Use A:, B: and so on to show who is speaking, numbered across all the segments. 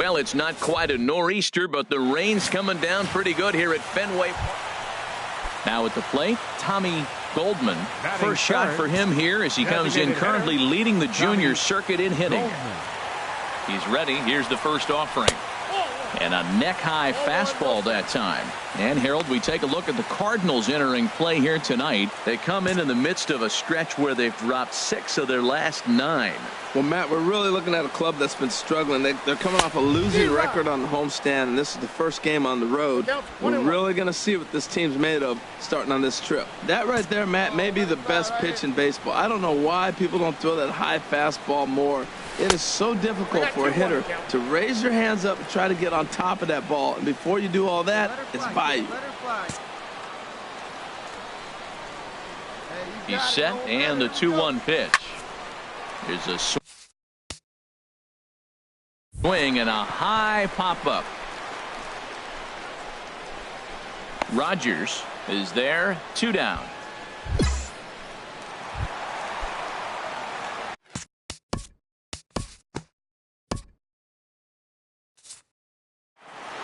A: Well, it's not quite a nor'easter, but the rain's coming down pretty good here at Fenway. Now at the plate, Tommy Goldman. First shot for him here as he comes in currently leading the junior circuit in hitting. He's ready. Here's the first offering. And a neck-high fastball that time. And, Harold, we take a look at the Cardinals entering play here tonight. They come in the midst of a stretch where they've dropped 6 of their last 9.
B: Well, Matt, we're really looking at a club that's been struggling. They're coming off a losing record on the homestand, and this is the first game on the road. We're really going to see what this team's made of starting on this trip. That right there, Matt, may be the best pitch in baseball. I don't know why people don't throw that high fastball more. It is so difficult for a hitter to raise your hands up and try to get on top of that ball. And before you do all that, it's by you.
A: He's set, and the 2-1 pitch. There's a swing and a high pop-up. Rogers is there, 2 down.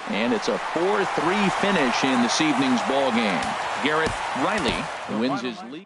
A: And it's a 4-3 finish in this evening's ball game. Garrett Riley wins his league.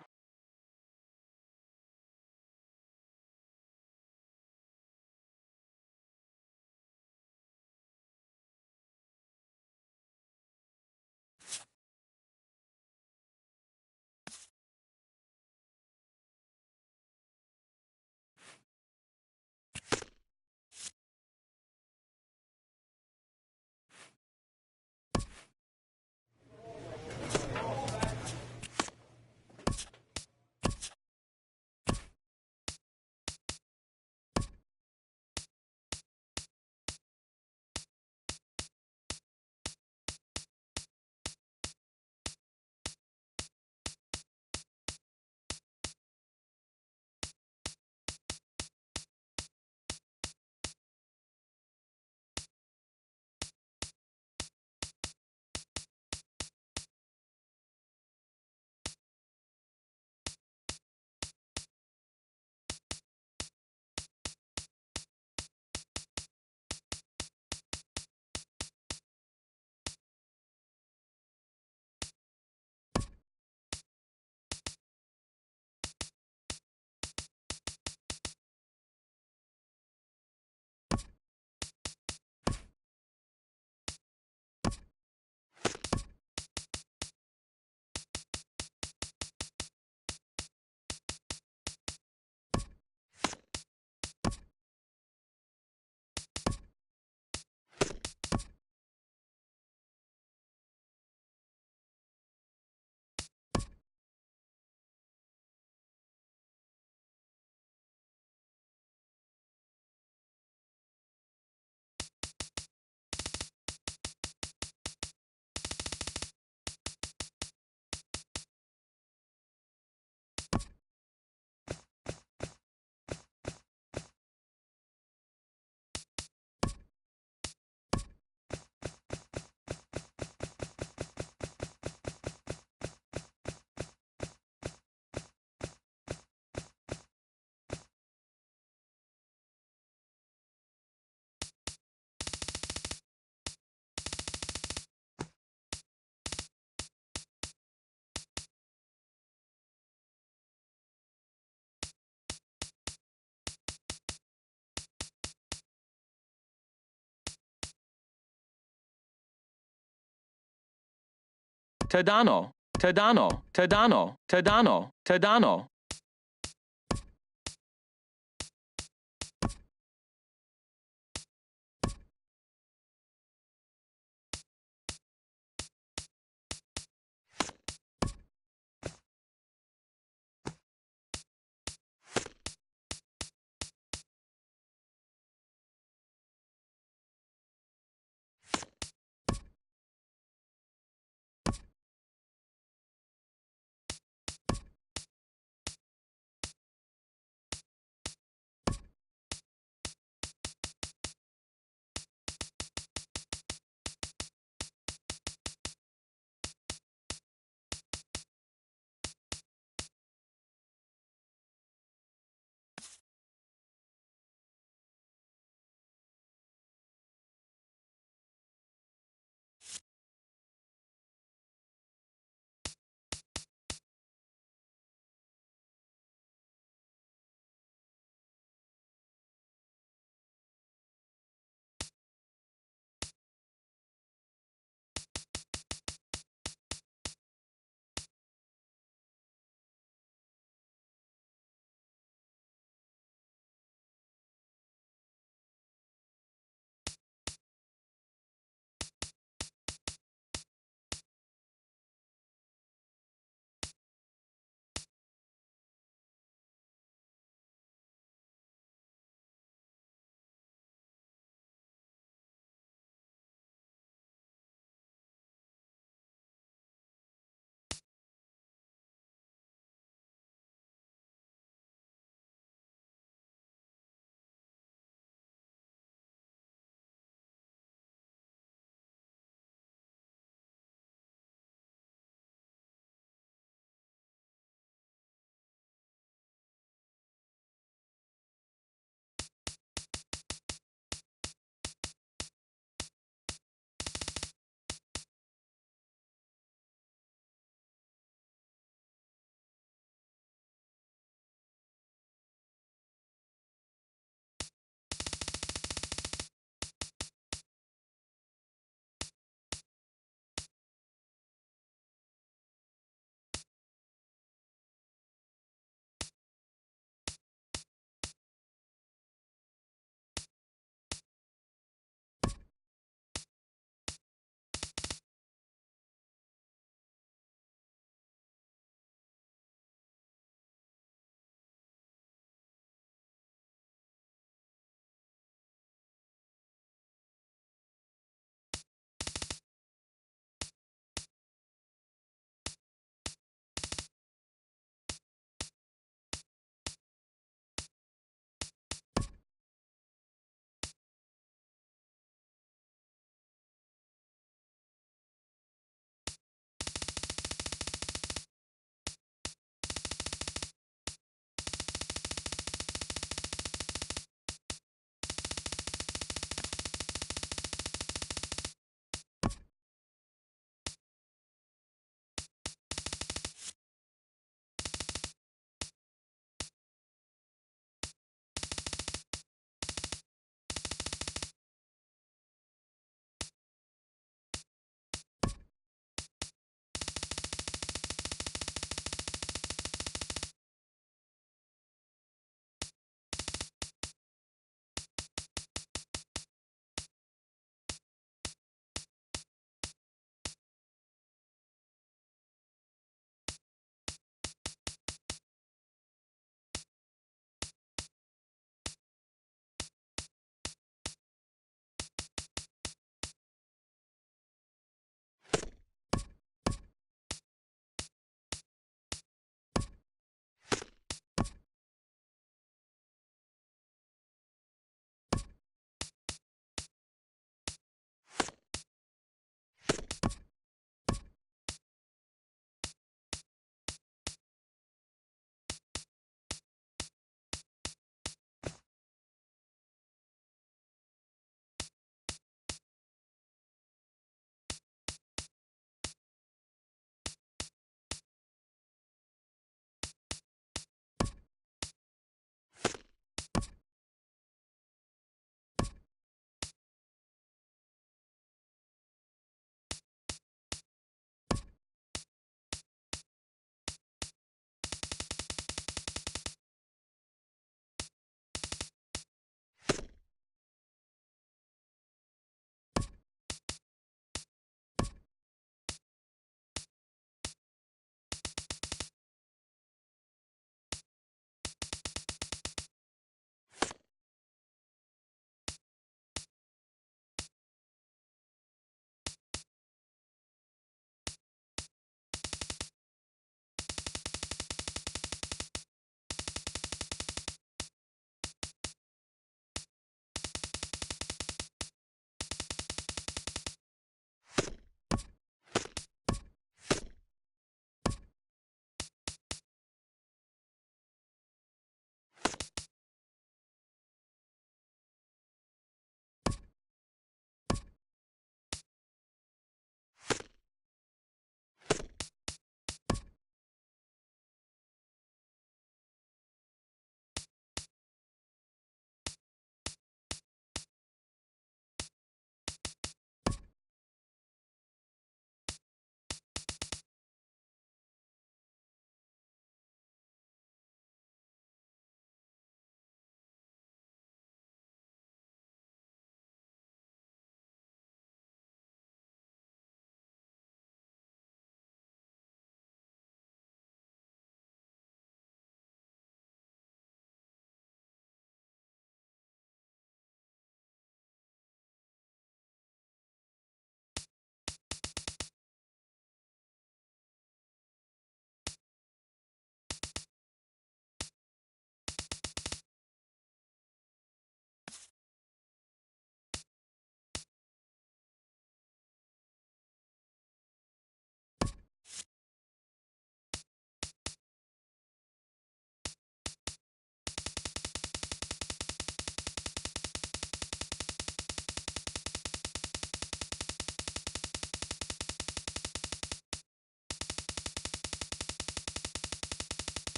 A: Tadano, Tadano, Tadano, Tadano, Tadano.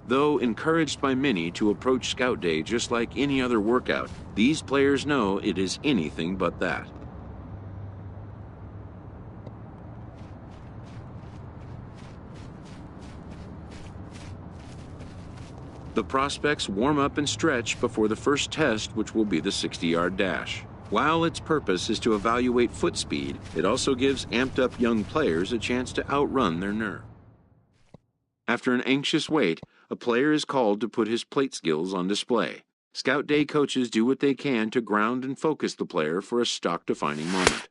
C: Though encouraged by many to approach Scout Day just like any other workout, these players know it is anything but that. The prospects warm up and stretch before the first test, which will be the 60-yard dash. While its purpose is to evaluate foot speed, it also gives amped-up young players a chance to outrun their nerve. After an anxious wait, a player is called to put his plate skills on display. Scout Day coaches do what they can to ground and focus the player for a stock-defining moment.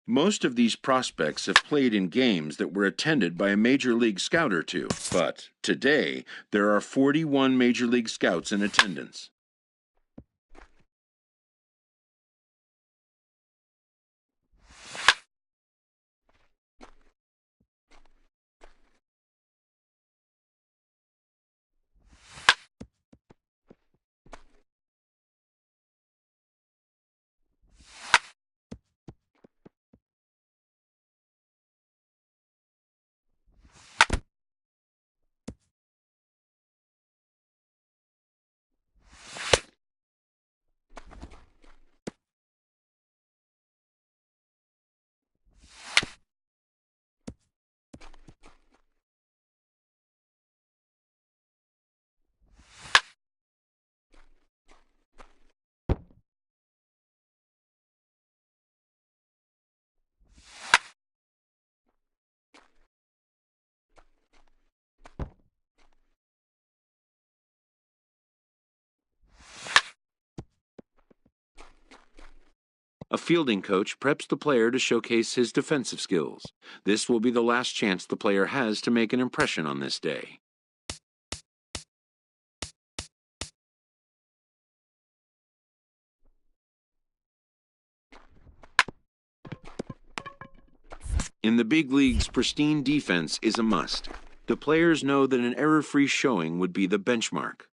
C: Most of these prospects have played in games that were attended by a Major League Scout or two, but today there are 41 Major League Scouts in attendance. A fielding coach preps the player to showcase his defensive skills. This will be the last chance the player has to make an impression on this day. In the big leagues, pristine defense is a must. The players know that an error-free showing would be the benchmark.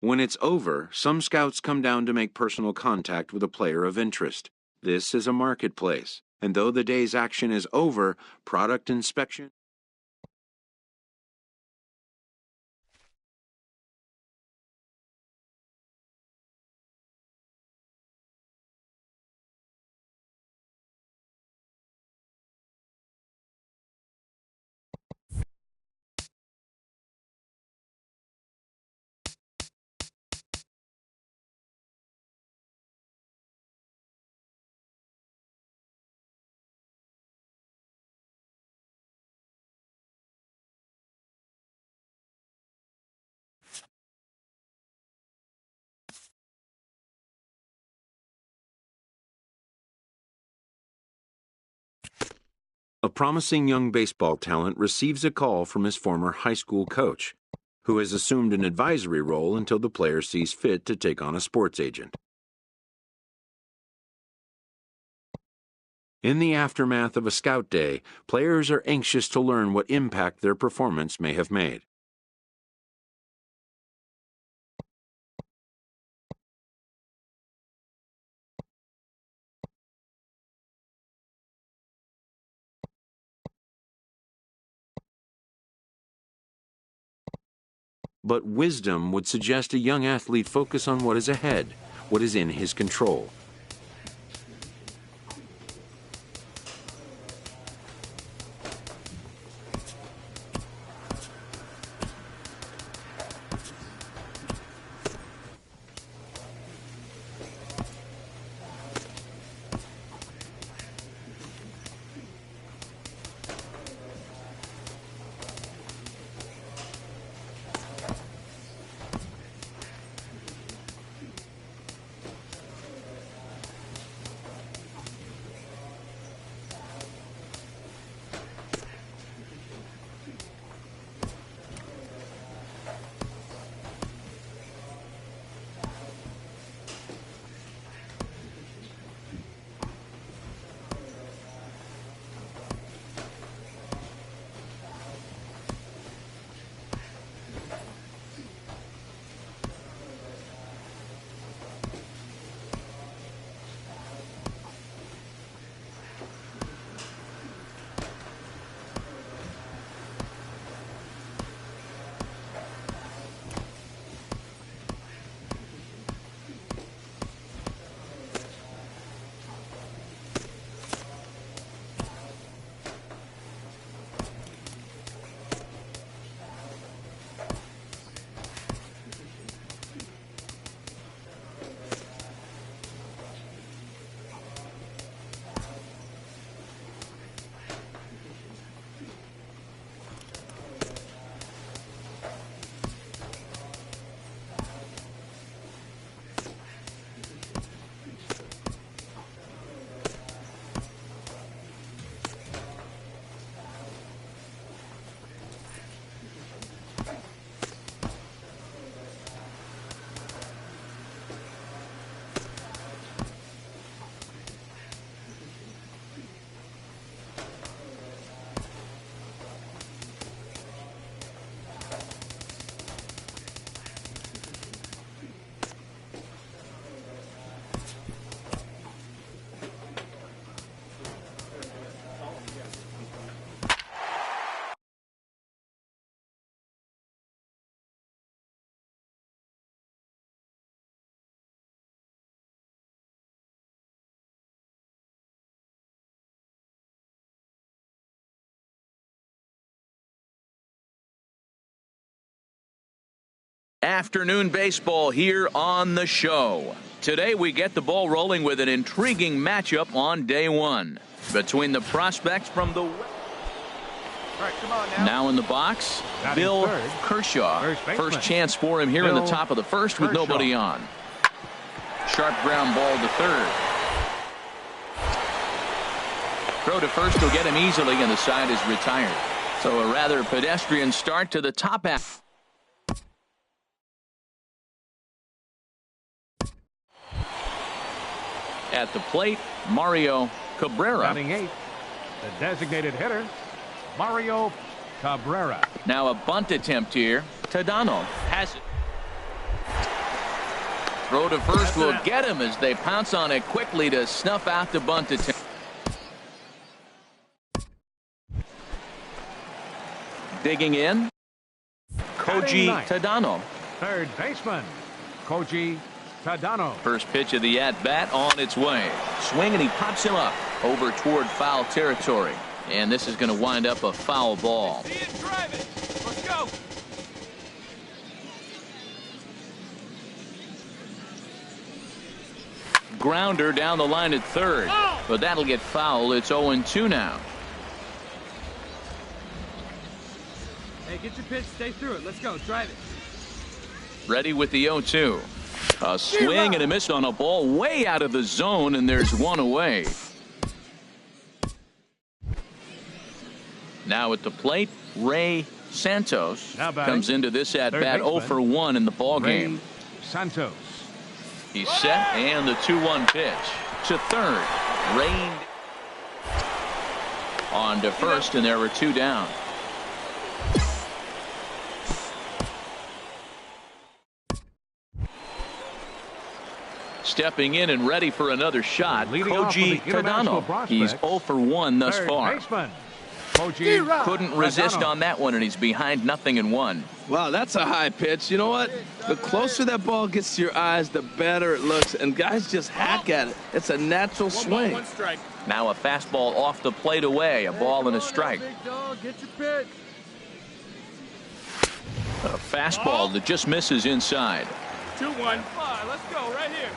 C: When it's over, some scouts come down to make personal contact with a player of interest. This is a marketplace, and though the day's action is over, product inspection. A promising young baseball talent receives a call from his former high school coach, who has assumed an advisory role until the player sees fit to take on a sports agent. In the aftermath of a scout day, players are anxious to learn what impact their performance may have made. But wisdom would suggest a young athlete focus on what is ahead, what is in his control.
A: Afternoon baseball here on the show. Today we get the ball rolling with an intriguing matchup on day one between the prospects from the now in the box, Bill Kershaw. First chance for him here in the top of the first with nobody on. Sharp ground ball to third. Throw to first will get him easily, and the side is retired. So a rather pedestrian start to the top half. At the plate, Mario Cabrera.
D: Batting eighth, the designated hitter, Mario Cabrera.
A: Now a bunt attempt here. Tadano has it. Throw to first will get him as they pounce on it quickly to snuff out the bunt attempt. Digging in, Koji Tadano.
D: Third baseman, Koji Tadano.
A: First pitch of the at-bat on its way. Swing, and he pops him up over toward foul territory. And this is going to wind up a foul ball.
E: See it, drive it. Let's go.
A: Grounder down the line at third. But that'll get foul. It's 0-2 now.
E: Hey, get your pitch. Stay through it. Let's go. Drive it.
A: Ready with the 0-2. A swing and a miss on a ball way out of the zone, and there's one away. Now at the plate, Ray Santos comes into this at-bat 0 for 1 in the ballgame.
D: Santos.
A: He's set, and the 2-1 pitch to third. Rain on to first, and there were two down. Stepping in and ready for another shot, Koji Tadano. He's 0 for 1 thus far. Couldn't resist on that one, and he's behind 0-1.
B: Wow, that's a high pitch. You know what? The closer that ball gets to your eyes, the better it looks. And guys just hack at it. It's a natural swing.
E: One strike.
A: Now a fastball off the plate away. A ball and a strike.
E: Big dog, get your pitch.
A: A fastball that just misses inside.
E: 2-1. Let's go right here.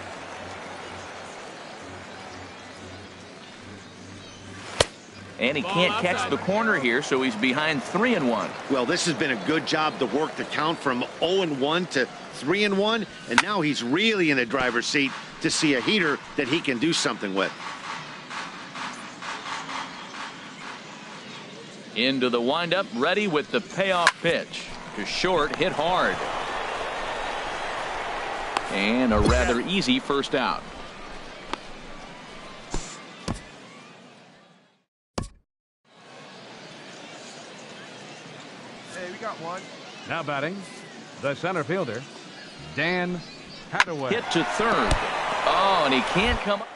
A: And he can't catch the corner here, so he's behind 3-1.
F: Well, this has been a good job to work the count from 0-1 to 3-1, and now he's really in the driver's seat to see a heater that he can do something with.
A: Into the windup, ready with the payoff pitch. To short, hit hard. And a rather easy first out.
E: Hey, we got one.
D: Now batting, the center fielder, Dan Hadaway.
A: Hit to third. Oh, and he can't come up.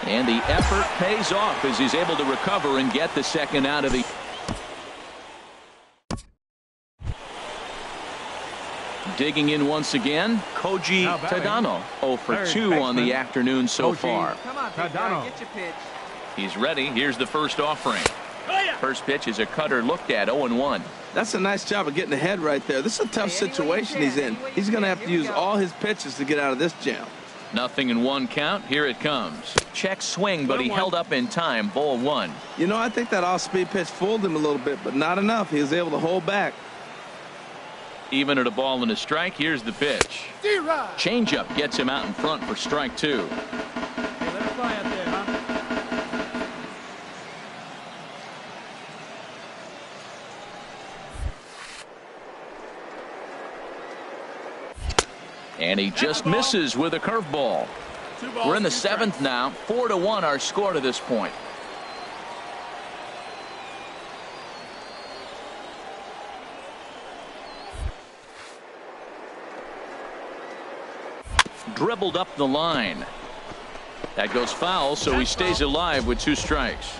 A: And the effort pays off as he's able to recover and get the second out of the. Digging in once again, Koji Tadano. 0 for 2 on the afternoon so far.
E: Come on, big dog, get your pitch.
A: He's ready. Here's the first offering. First pitch is a cutter looked at 0-1.
B: That's a nice job of getting ahead right there. This is a tough situation he's in. He's going to have to use all his pitches to get out of this jam.
A: 0-1 count. Here it comes. Check swing, but he held up in time. Ball 1.
B: You know, I think that off-speed pitch fooled him a little bit, but not enough. He was able to hold back.
A: Even at a ball and a strike, here's the pitch. Changeup gets him out in front for strike 2.
E: Hey, let it fly out there, huh?
A: And he just misses with a curveball. We're in the 7th now. 4-1 our score to this point. Dribbled up the line. That goes foul, so he stays alive with 2 strikes.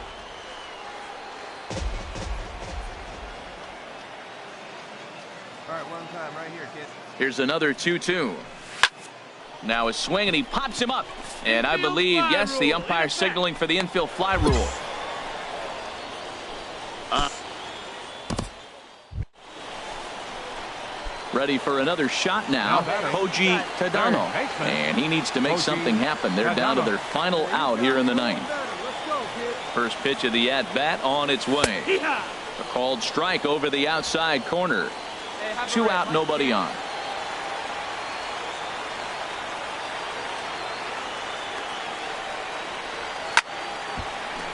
E: All right, one time right here, kid.
A: Here's another 2-2. Now a swing, and he pops him up. And I believe, yes, the umpire signaling for the infield fly rule. Ready for another shot now, Koji Tadano. And he needs to make something happen. They're down to their final out here in the 9th. First pitch of the at-bat on its way. A called strike over the outside corner. 2 out, nobody on.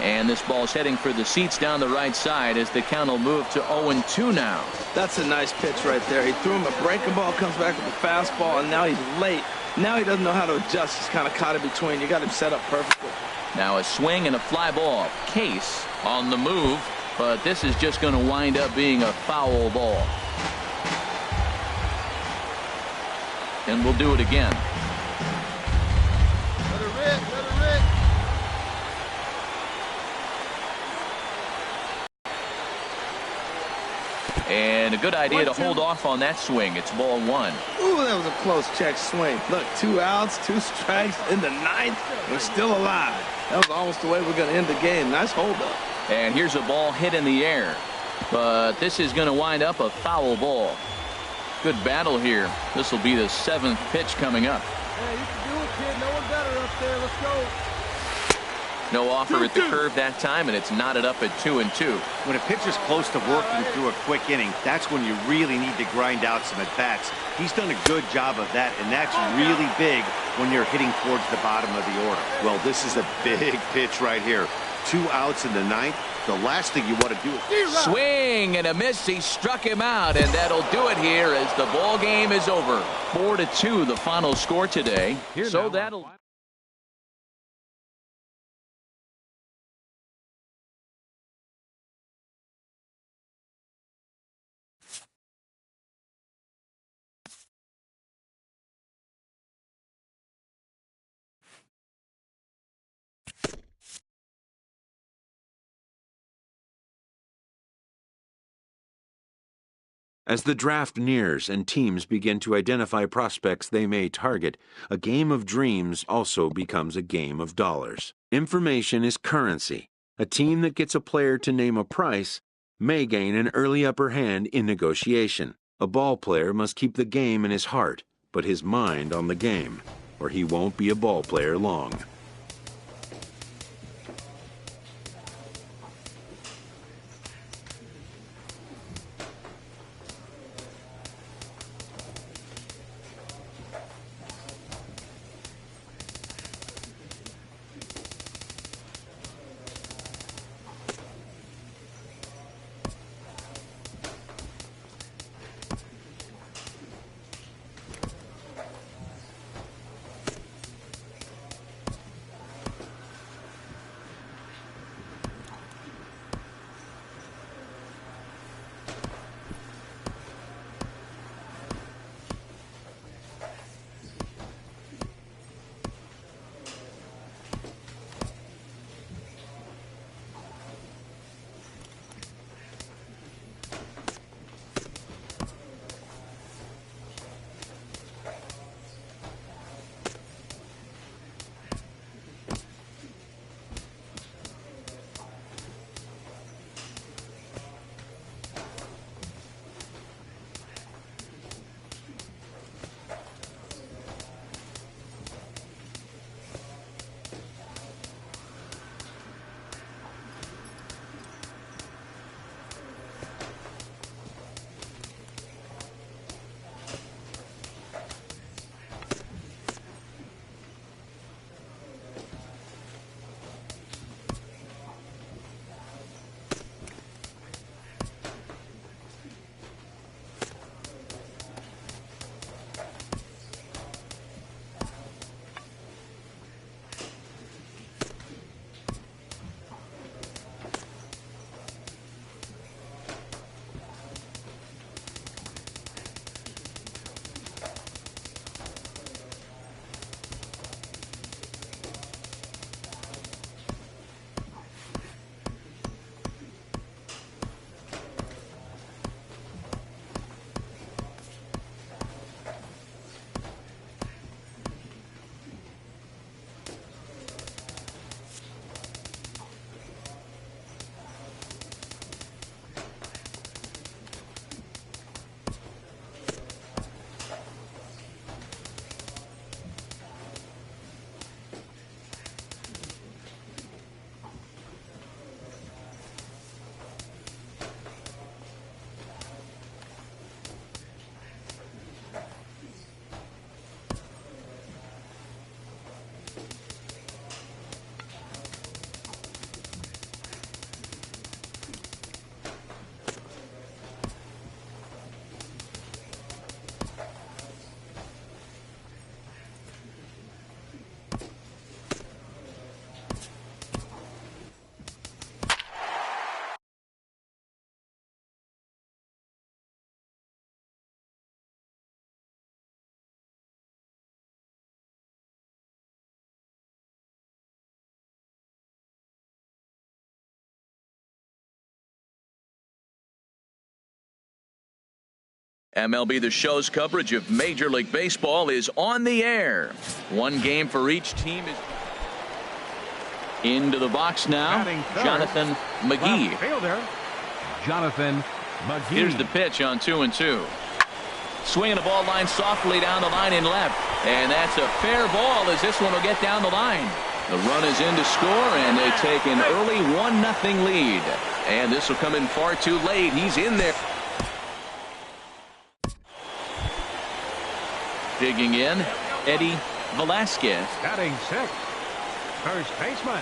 A: And this ball's heading for the seats down the right side as the count will move to 0-2 now.
B: That's a nice pitch right there. He threw him a breaking ball, comes back with a fastball, and now he's late. Now he doesn't know how to adjust. He's kind of caught in between. You got him set up perfectly.
A: Now a swing and a fly ball. Case on the move, but this is just going to wind up being a foul ball. and will do it again.
B: Let it rip, let it rip.
A: And a good idea to hold off on that swing. It's ball 1.
B: Ooh, that was a close check swing. Look, 2 outs, 2 strikes in the 9th. We're still alive. That was almost the way we're going to end the game. Nice hold up.
A: And here's a ball hit in the air. But this is going to wind up a foul ball. Good battle here. This will be the 7th pitch coming up.
E: Hey, you can do it, kid. No one better up there. Let's go.
A: No offer at the curve that time, and it's knotted up at 2-2.
F: When a pitcher's close to working through a quick inning, that's when you really need to grind out some at-bats. He's done a good job of that, and that's really big when you're hitting towards the bottom of the order. Well, this is a big pitch right here. 2 outs in the 9th. The last thing you want to do is
A: swing and a miss. He struck him out, and that'll do it here as the ball game is over. 4-2 the final score today. So that'll...
C: As the draft nears and teams begin to identify prospects they may target, a game of dreams also becomes a game of dollars. Information is currency. A team that gets a player to name a price may gain an early upper hand in negotiation. A ball player must keep the game in his heart, but his mind on the game, or he won't be a ball player long.
A: MLB The Show's coverage of Major League Baseball is on the air. One game for each team is into the box now. Jonathan McGee.
D: Fielder, Jonathan McGee.
A: Here's the pitch on 2-2. Swinging the ball line softly down the line in left. And that's a fair ball as this one will get down the line. The run is in to score, and they take an early 1-0 lead. And this will come in far too late. He's in there. Digging in, Eddie Velasquez.
D: Batting sixth, first baseman,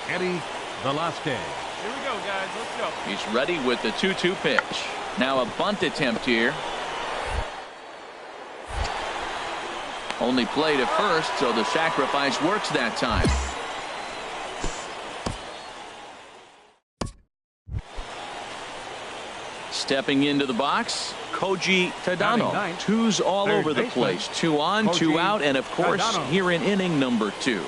D: Eddie Velasquez.
E: Here we go, guys. Let's go.
A: He's ready with the 2-2 pitch. Now a bunt attempt here. Only played at first, so the sacrifice works that time. Stepping into the box, Koji Tadano. Twos all over the place. 2 on, 2 out, and of course, here in inning number 2.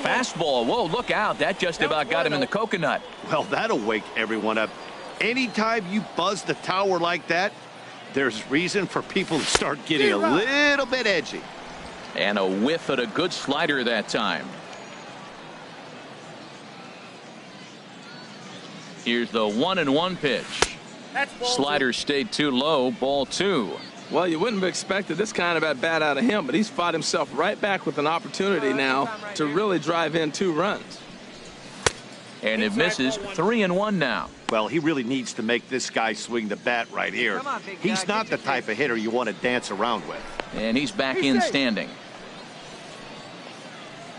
A: Fastball. Whoa, look out. That just about got him in the coconut.
F: Well, that'll wake everyone up. Anytime you buzz the tower like that, there's reason for people to start getting a little bit edgy.
A: And a whiff at a good slider that time. Here's the 1-1 pitch. Slider stayed too low, ball 2.
B: Well, you wouldn't have expected this kind of at bat out of him, but he's fought himself right back with an opportunity now to really drive in 2 runs.
A: And it misses. 3-1 now.
F: Well, he really needs to make this guy swing the bat right here. He's not the type of hitter you want to dance around with.
A: And he's back in standing.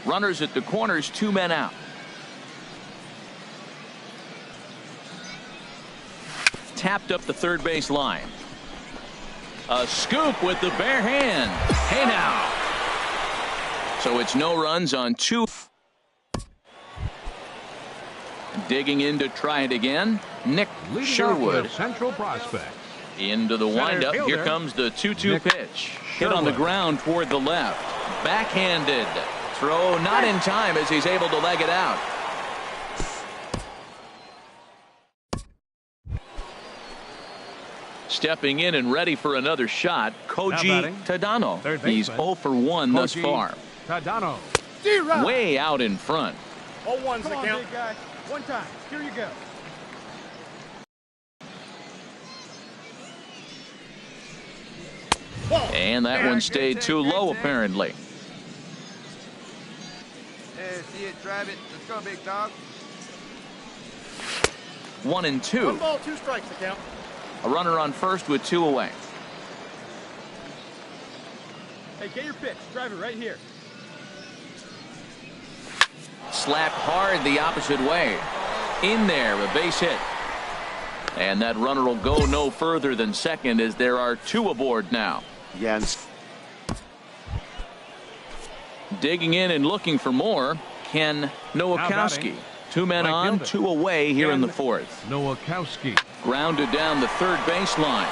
A: Runners at the corners, 2 men out. Tapped up the third base line. A scoop with the bare hand. Hey now. So it's no runs on 2. Digging in to try it again. Nick Sherwood.
D: Central prospect.
A: Into the windup. Here comes the 2-2 pitch. Hit on the ground toward the left. Backhanded. Throw not in time as he's able to leg it out. Stepping in and ready for another shot, Koji Tadano. He's 0 for 1 thus far.
D: Tadano.
A: Way out in front.
E: All ones that count. Big guy. One time. Here you go.
A: And that one stayed too low, apparently.
E: Yeah, see it, drive it. Let's go, big dog.
A: 1-2.
E: 1 ball, 2 strikes to count.
A: A runner on first with 2 away.
E: Hey, get your pitch. Drive it right here.
A: Slapped hard the opposite way. In there, a base hit. And that runner will go no further than second as there are 2 aboard now.
F: Jens.
A: Digging in and looking for more, Ken Nowakowski. 2 men on, 2 away here in the 4th.
D: Nowakowski.
A: Grounded down the third baseline.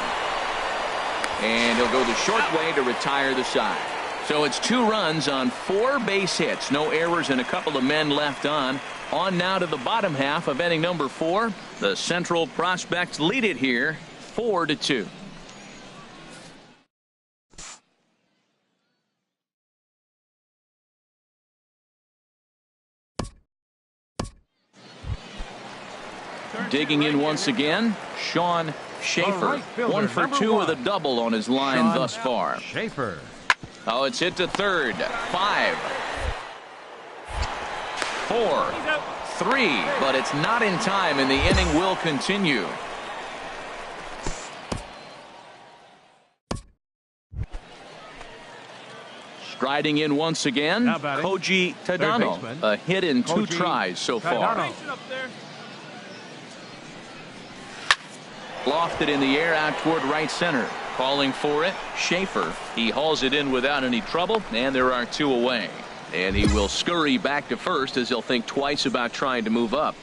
A: And he'll go the short way to retire the side. So it's 2 runs on 4 base hits. No errors and a couple of men left on. On now to the bottom half of inning number 4. The Central Prospects lead it here 4-2. Digging in once again, Sean Schaefer. 1 for 2 with a double on his line thus far.
D: Schaefer.
A: Oh, it's hit to third. 5, 4, 3, but it's not in time, and the inning will continue. Striding in once again, Koji Tadano. A hit in 2 tries so far. Lofted in the air out toward right center. Calling for it, Schaefer. He hauls it in without any trouble, and there are 2 away. And he will scurry back to first as he'll think twice about trying to move up.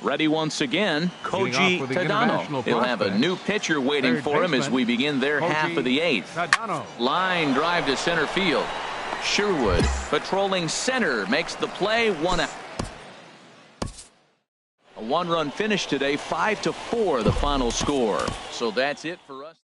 A: Ready once again, Koji Tadano. He'll have a new pitcher waiting for him as we begin their half of the eighth. Line drive to center field. Sherwood patrolling center makes the play, 1 out. A one-run finish today, 5-4 the final score. So that's it for us.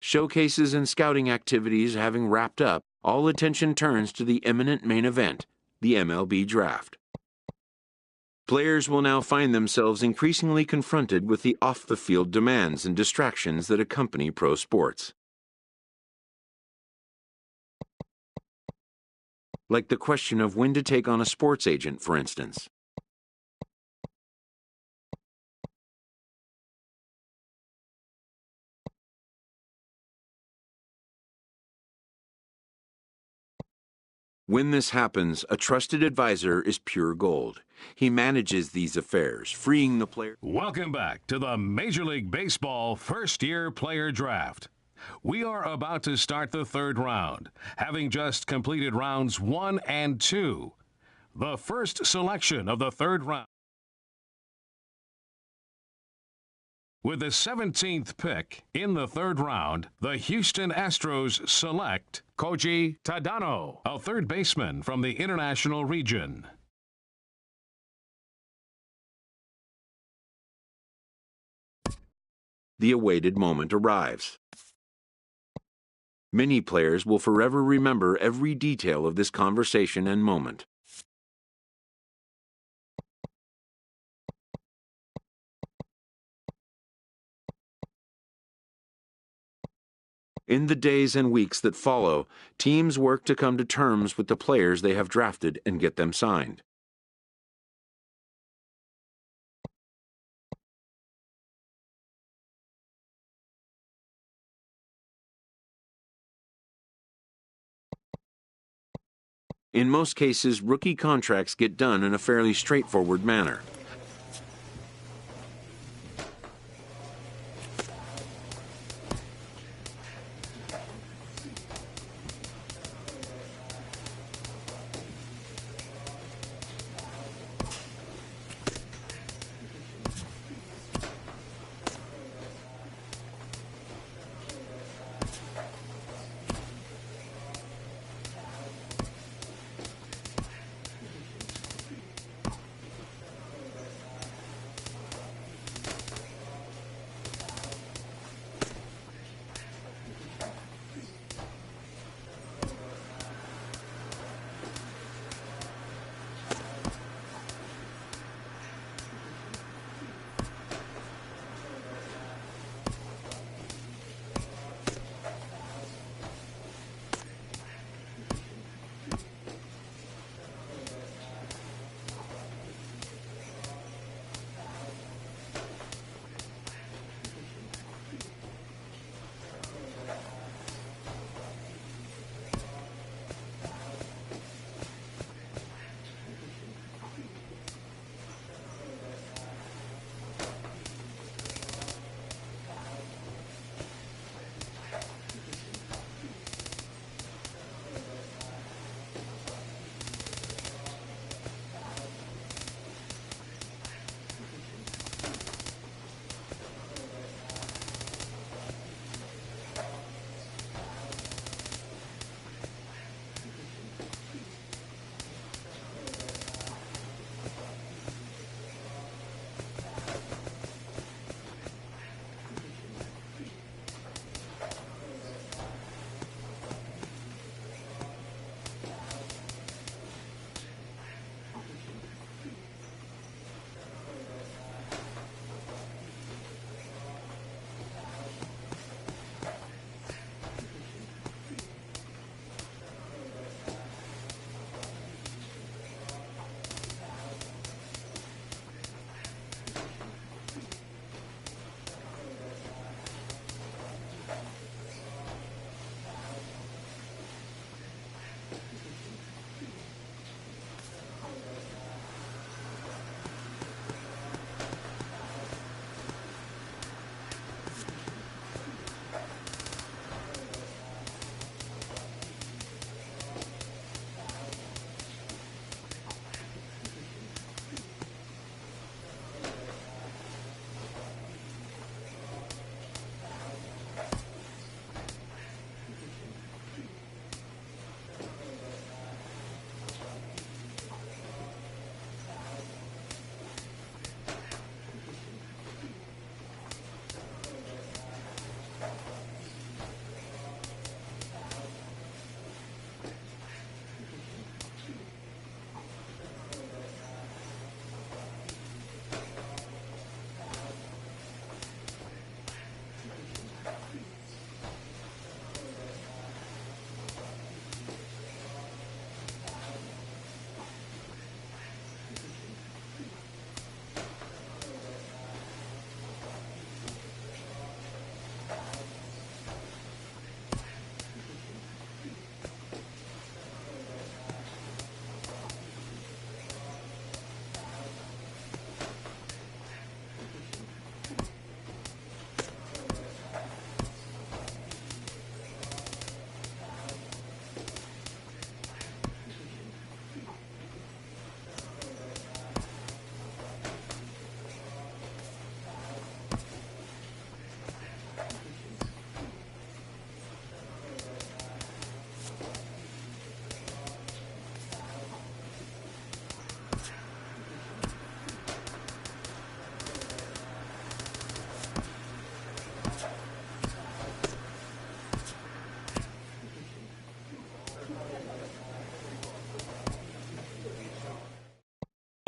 C: Showcases and scouting activities having wrapped up, all attention turns to the imminent main event, the MLB Draft. Players will now find themselves increasingly confronted with the off-the-field demands and distractions that accompany pro sports. Like the question of when to take on a sports agent, for instance. When this happens, a trusted advisor is pure gold. He manages these affairs, freeing the player.
G: Welcome back to the Major League Baseball first-year player draft. We are about to start the third round, having just completed rounds 1 and 2. The first selection of the third round. With the 17th pick in the third round, the Houston Astros select Koji Tadano, a third baseman from the International Region.
C: The awaited moment arrives. Many players will forever remember every detail of this conversation and moment. In the days and weeks that follow, teams work to come to terms with the players they have drafted and get them signed. In most cases, rookie contracts get done in a fairly straightforward manner.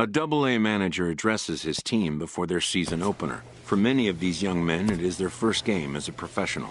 C: A Double-A manager addresses his team before their season opener. For many of these young men, it is their first game as a professional.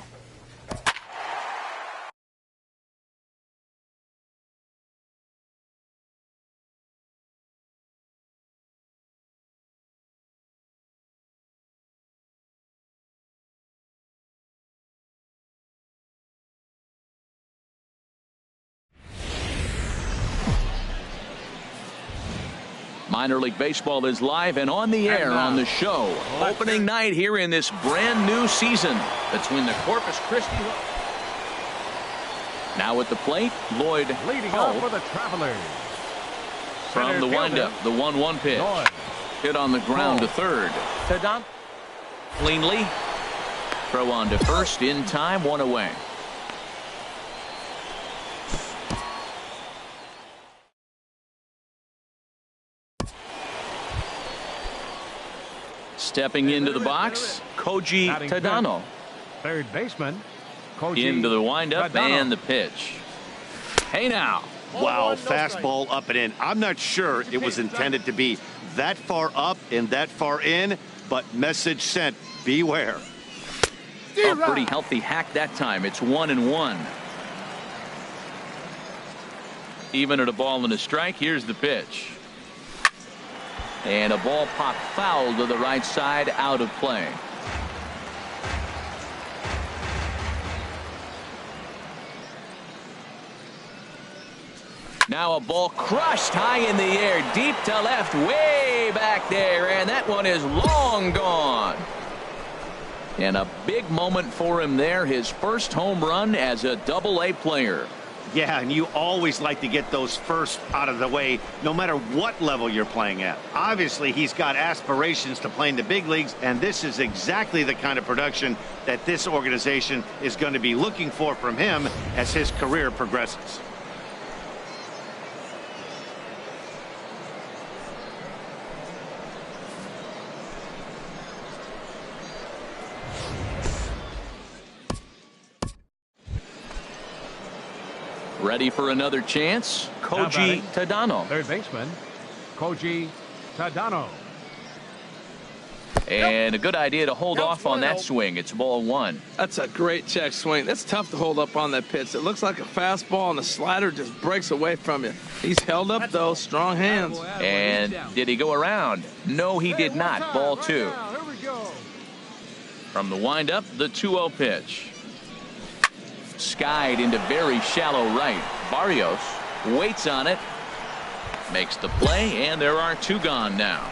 A: Minor League Baseball is live and on the air on the show. Opening night here in this brand new season between the Corpus Christi. Now at the plate, Lloyd
D: Leading
A: Hull
D: off for the Travelers.
A: from the windup. The 1-1 pitch.
D: Lloyd.
A: Hit on the ground to third. Tadano cleanly. Throw on to first in time, one away. Stepping into the box, Koji Tadano.
D: Third baseman, Koji
A: Into the windup
D: Tadano.
A: and the pitch. Hey now.
F: Wow, fastball up and in. I'm not sure it was intended to be that far up and that far in, but message sent, beware.
A: A pretty healthy hack that time. It's 1-1. Even at a ball and a strike, here's the pitch. And a ball popped foul to the right side, out of play. Now a ball crushed high in the air, deep to left, way back there, and that one is long gone. And a big moment for him there, his first home run as a Double-A player.
F: Yeah, and you always like to get those first out of the way, no matter what level you're playing at. Obviously, he's got aspirations to play in the big leagues, and this is exactly the kind of production that this organization is going to be looking for from him as his career progresses.
A: Ready for another chance, Koji Tadano.
D: Third baseman, Koji Tadano.
A: And a good idea to hold off on that swing. It's ball one.
B: That's a great check swing. That's tough to hold up on that pitch. It looks like a fastball, and the slider just breaks away from you. He's held up, though. Strong hands.
A: And did he go around? No, he did not. Ball two. From the windup, the 2-0 pitch. Skied into very shallow right. Barrios waits on it. Makes the play, and there are two gone now.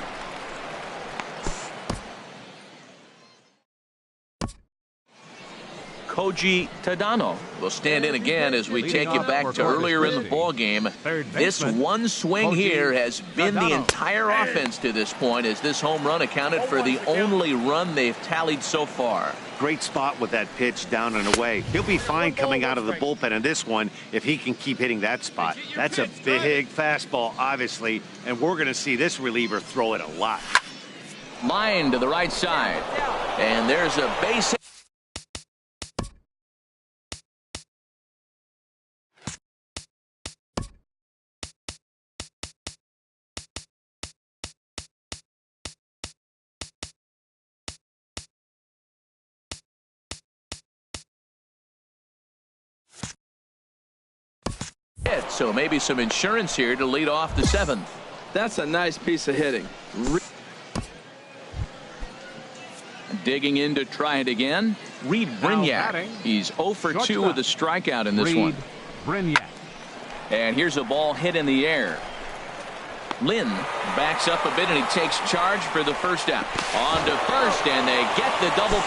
A: Koji Tadano will stand in again as we take you back to earlier in the ball game. This one swing here has been the entire offense to this point, as this home run accounted for the only run they've tallied so far.
F: Great spot with that pitch down and away. He'll be fine coming out of the bullpen in this one if he can keep hitting that spot. That's a big fastball, obviously, and we're going to see this reliever throw it a lot.
A: Line to the right side, and there's a base hit. So maybe some insurance here to lead off the seventh.
B: That's a nice piece of hitting.
A: Digging in to try it again, Reed Brignac. He's 0 for 2 with a strikeout in this one.
D: Brignac.
A: And here's a ball hit in the air. Lynn backs up a bit, and he takes charge for the first out. On to first, and they get the double.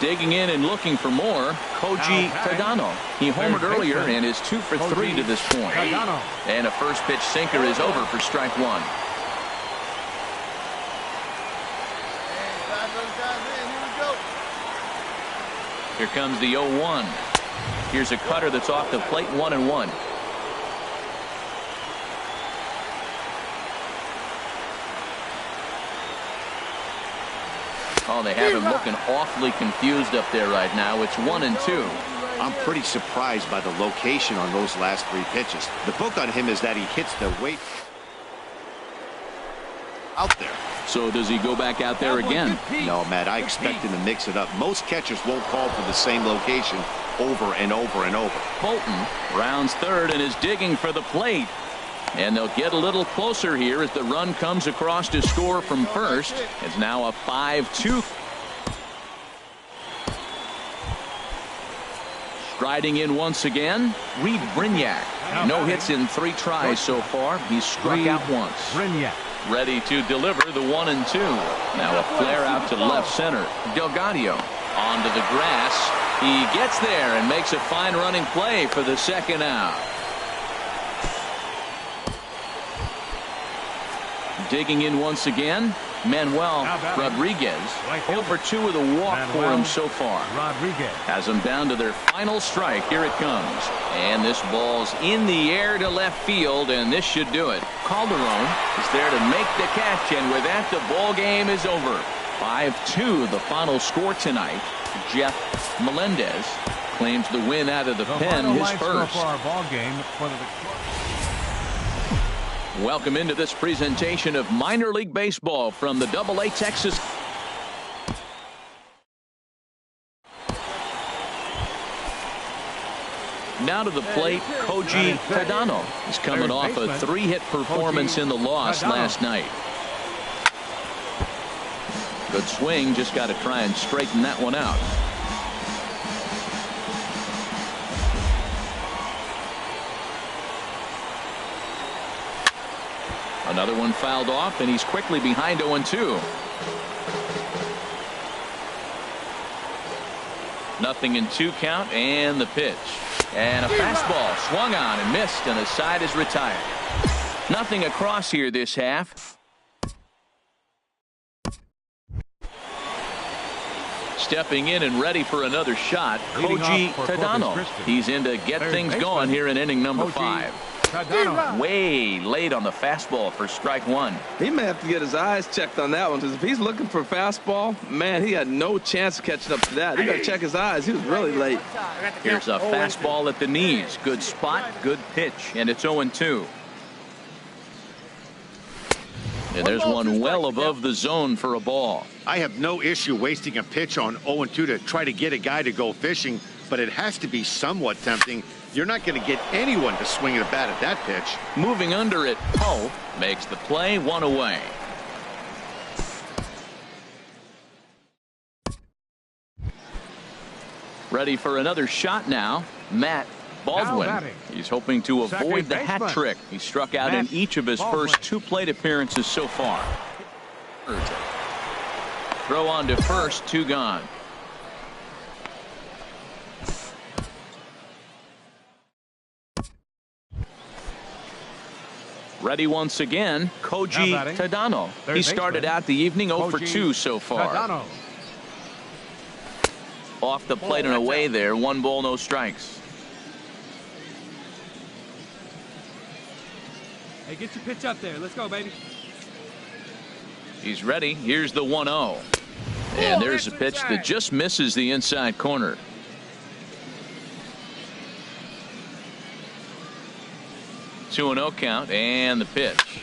A: Digging in and looking for more, Koji Tadano. He homered earlier and is 2 for 3 to this point. And a first pitch sinker is over for strike one. Here comes the 0-1. Here's a cutter that's off the plate, 1-1. Oh, they have him looking awfully confused up there right now. It's 1-2.
F: I'm pretty surprised by the location on those last 3 pitches. The book on him is that he hits the weight out there.
A: So does he go back out there again?
F: No, Matt, I expect him to mix it up. Most catchers won't call for the same location over and over and over.
A: Bolton rounds third and is digging for the plate. And they'll get a little closer here as the run comes across to score from first. It's now a 5-2. Striding in once again, Reed Brignac. No hits in 3 tries so far. He's struck out once. Ready to deliver the 1-2. Now a flare out to left center. Delgadio onto the grass. He gets there and makes a fine running play for the second out. Digging in once again, Manuel Rodriguez. 0 for 2 with a walk for him so far. Has them down to their final strike. Here it comes. And this ball's in the air to left field, and this should do it. Calderon is there to make the catch, and with that, the ball game is over. 5-2, the final score tonight. Jeff Melendez claims the win out of the pen, his first. Welcome into this presentation of minor league baseball from the AA Texas. Now to the plate, Koji Tadano is coming off a 3-hit performance in the loss last night. Good swing, just got to try and straighten that one out. Another one fouled off, and he's quickly behind 0-2. Nothing in 2 count, and the pitch. And a fastball swung on and missed, and the side is retired. Nothing across here this half. Stepping in and ready for another shot, Koji Tadano. He's in to get things going here in inning number 5. Way late on the fastball for strike 1.
B: He may have to get his eyes checked on that one, because if he's looking for a fastball, man, he had no chance of catching up to that. He got to check his eyes. He was really late.
A: Here's a fastball at the knees. Good spot, good pitch, and it's 0-2. And there's one well above the zone for a ball.
F: I have no issue wasting a pitch on 0-2 to try to get a guy to go fishing, but it has to be somewhat tempting. You're not going to get anyone to swing at a bat at that pitch.
A: Moving under it, Poe makes the play, 1 away. Ready for another shot now, Matt Baldwin. He's hoping to avoid the hat trick. He struck out in each of his first 2 plate appearances so far. Throw on to first, 2 gone. Ready once again, Koji Tadano. He started out the evening 0 for 2 so far. Off the plate and away there, 1 ball, no strikes.
E: Hey, get your pitch up there. Let's go, baby.
A: He's ready. Here's the 1-0. And there's a pitch that just misses the inside corner. Two 2-0 count, and the pitch.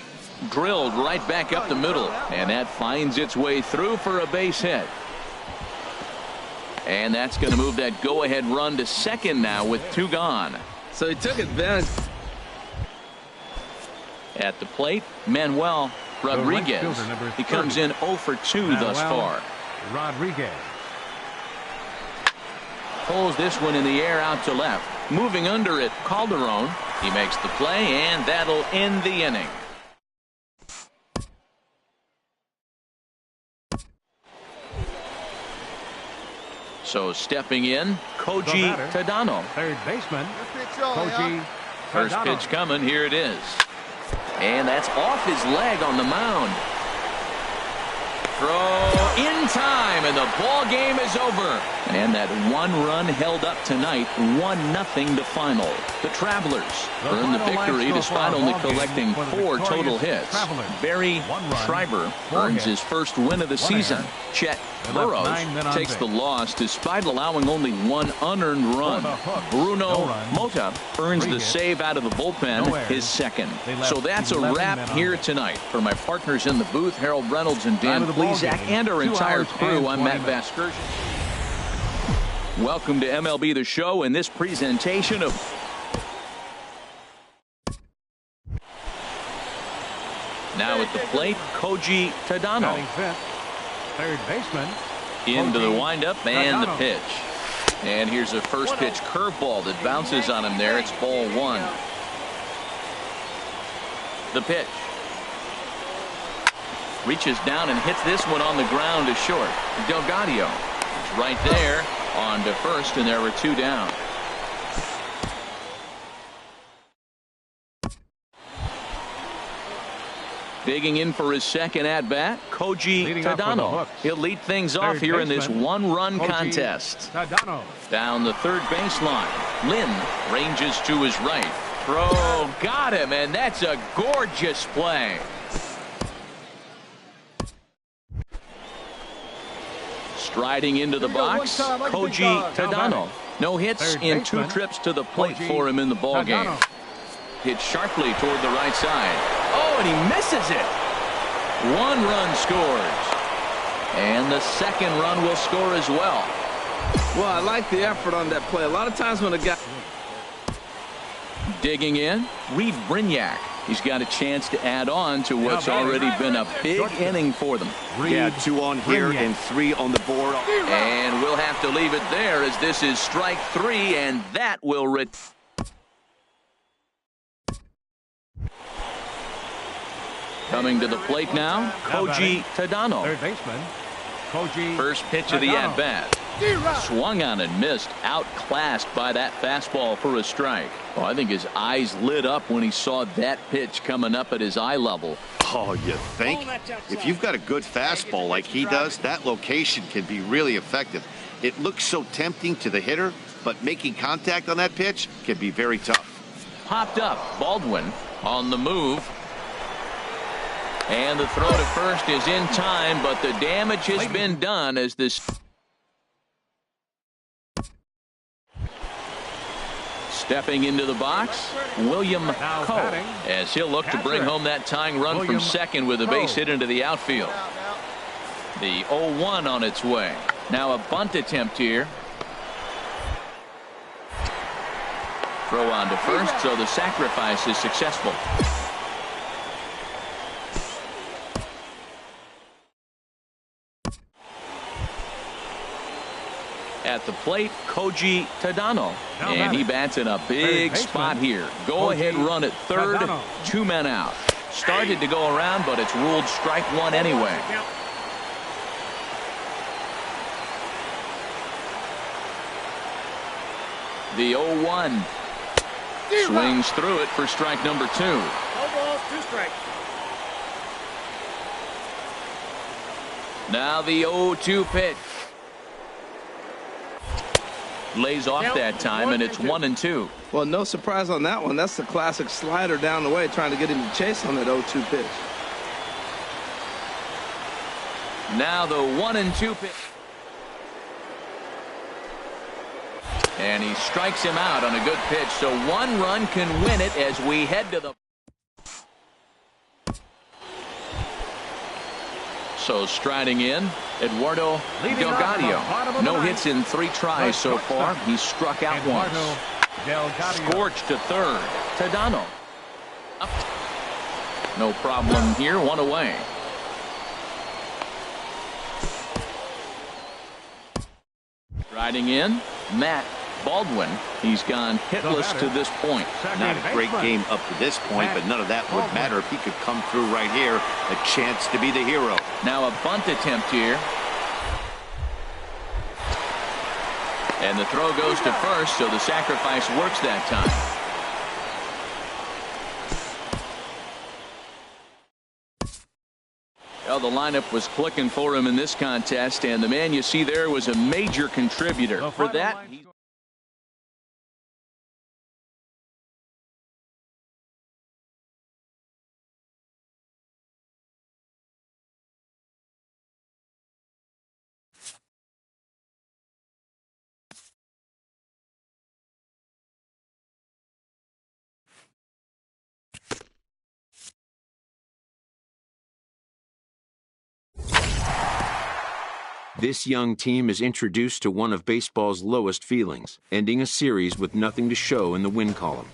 A: Drilled right back up the middle, and that finds its way through for a base hit. And that's going to move that go-ahead run to second now with 2 gone.
B: So he took advantage.
A: At the plate, Manuel Rodriguez. He comes in 0 for 2 thus far.
D: Rodriguez
A: pulls this one in the air out to left. Moving under it, Calderon. He makes the play, and that'll end the inning. So stepping in, Koji Tadano.
D: Third baseman, Koji
A: First pitch coming. Here it is. And that's off his leg on the mound. Throw in time, and the ball game is over. And that one run held up tonight, 1-0 the final. The Travelers earned the victory despite only collecting 4 total hits. Barry Schreiber earns his first win of the season. Chet Burrows takes the loss despite allowing only 1 unearned run. Bruno Mota earns the save out of the bullpen, his second. So that's a wrap here tonight. For my partners in the booth, Harold Reynolds and Dan Plesac, and our entire crew, I'm Matt Vasgersian. Welcome to MLB The Show in this presentation of... Now at the plate, Koji Tadano.
D: Third baseman.
A: Into the windup and the pitch. And here's a first pitch curveball that bounces on him there. It's ball 1. The pitch. Reaches down and hits this one on the ground to short. Delgadio is right there on to first, and there were 2 down. Digging in for his second at-bat, Koji Tadano. He'll lead things off here in this one-run contest. Down the third baseline. Lynn ranges to his right. Throw got him, and that's a gorgeous play. Striding into the box, Koji Tadano. No hits in 2 trips to the plate for him in the ballgame. Hit sharply toward the right side. Oh, and he misses it. 1 run scores. And the second run will score as well.
B: Well, I like the effort on that play. A lot of times when a guy...
A: Digging in, Reed Brignac. He's got a chance to add on to what's already been a big inning for them.
F: Yeah, 2 on here and 3 on the board.
A: And we'll have to leave it there as this is strike 3, and that will... Coming to the plate now, Koji Tadano.
D: Third baseman, Koji.
A: First pitch of the at-bat. Swung on and missed, outclassed by that fastball for a strike. Well, I think his eyes lit up when he saw that pitch coming up at his eye level.
F: Oh, you think? If you've got a good fastball like he does, that location can be really effective. It looks so tempting to the hitter, but making contact on that pitch can be very tough.
A: Popped up, Baldwin on the move. And the throw to first is in time, but the damage has been done as this... Stepping into the box, William Coe, as he'll look to bring home that tying run from second with a base hit into the outfield. The 0-1 on its way. Now a bunt attempt here. Throw on to first, so the sacrifice is successful. At the plate, Koji Tadano. And he bats in a big spot here. Go-ahead run at third, 2 men out. Started to go around, but it's ruled strike 1 anyway. The 0-1. Swings through it for strike number 2.
E: No balls, 2 strikes.
A: Now the 0-2 pitch. Lays off that time, and it's 1-2.
B: Well, no surprise on that one. That's the classic slider down the way, trying to get him to chase on that 0-2 pitch.
A: Now the 1-2 pitch. And he strikes him out on a good pitch, so 1 run can win it as we head to the... So striding in, Eduardo Delgadio. No hits in 3 tries so far. He's struck out once. Scorched to third. Tadano. Up. No problem here. 1 away. Striding in, Matt Baldwin. He's gone hitless to this point.
F: Not a great game up to this point, but none of that would matter if he could come through right here. A chance to be the hero.
A: Now a bunt attempt here. And the throw goes to first, so the sacrifice works that time. Well, the lineup was clicking for him in this contest, and the man you see there was a major contributor. For that,
C: This young team is introduced to one of baseball's lowest feelings, ending a series with nothing to show in the win column.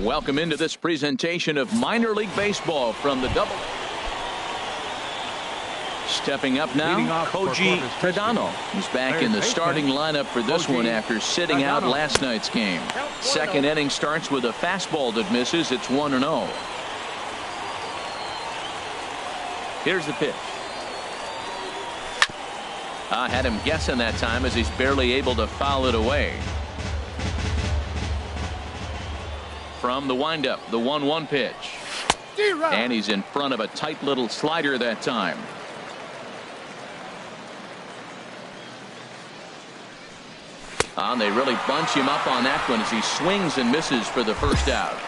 A: welcome into this presentation of minor league baseball from the double. Stepping up now, Koji Tadano. He's back in the starting lineup for this one after sitting out last night's game. Second inning starts with a fastball that misses. It's 1-0. Here's the pitch. I had him guessing that time as he's barely able to foul it away. From the windup, the 1-1 pitch. And he's in front of a tight little slider that time. And they really bunch him up on that one as he swings and misses for the first out.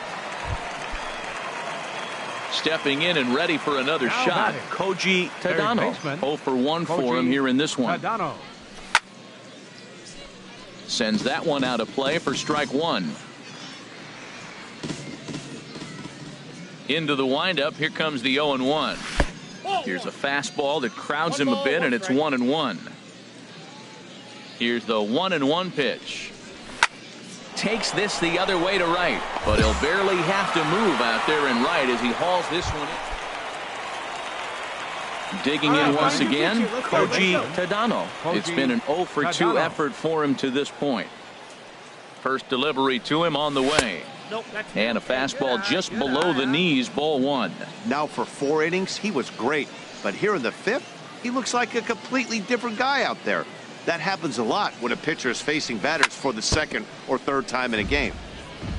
A: Stepping in and ready for another shot, Koji Tadano. 0 for 1 for him here in this one. Sends that one out of play for strike one. Into the windup, here comes the 0-1. Here's a fastball that crowds him a bit, and it's 1-1. Here's the 1-1 pitch. Takes this the other way to right, but he'll barely have to move out there in right as he hauls this one in. Digging in once again, Koji Tadano. It's been an 0 for 2 effort for him to this point. First delivery to him on the way. And a fastball just below the knees, ball one.
F: Now for 4 innings, he was great. But here in the 5th, he looks like a completely different guy out there. That happens a lot when a pitcher is facing batters for the 2nd or 3rd time in a game.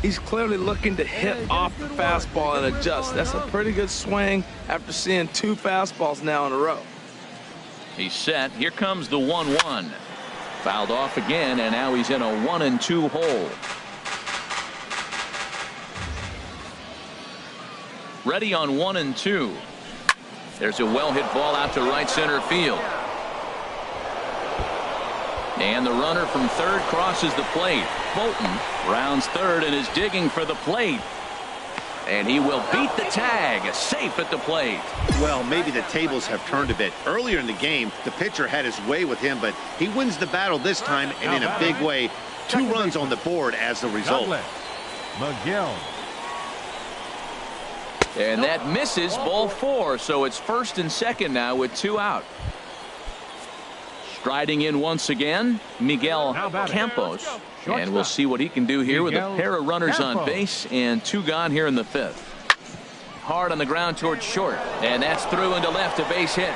B: He's clearly looking to hit off the fastball and adjust. That's a pretty good swing after seeing 2 fastballs now in a row.
A: He's set. Here comes the 1-1. Fouled off again, and now he's in a 1-2 hole. Ready on 1-2. There's a well-hit ball out to right center field. And the runner from third crosses the plate. Bolton rounds third and is digging for the plate. And he will beat the tag. Safe at the plate.
F: Well, maybe the tables have turned a bit. Earlier in the game, the pitcher had his way with him, but he wins the battle this time, and in a big way. 2 runs on the board as the result.
D: McGill.
A: And that misses, ball 4. So it's 1st and 2nd now with 2 out. Striding in once again, Miguel Campos. And we'll see what he can do here with a pair of runners on base and 2 gone here in the 5th. Hard on the ground towards short. And that's through into left, a base hit.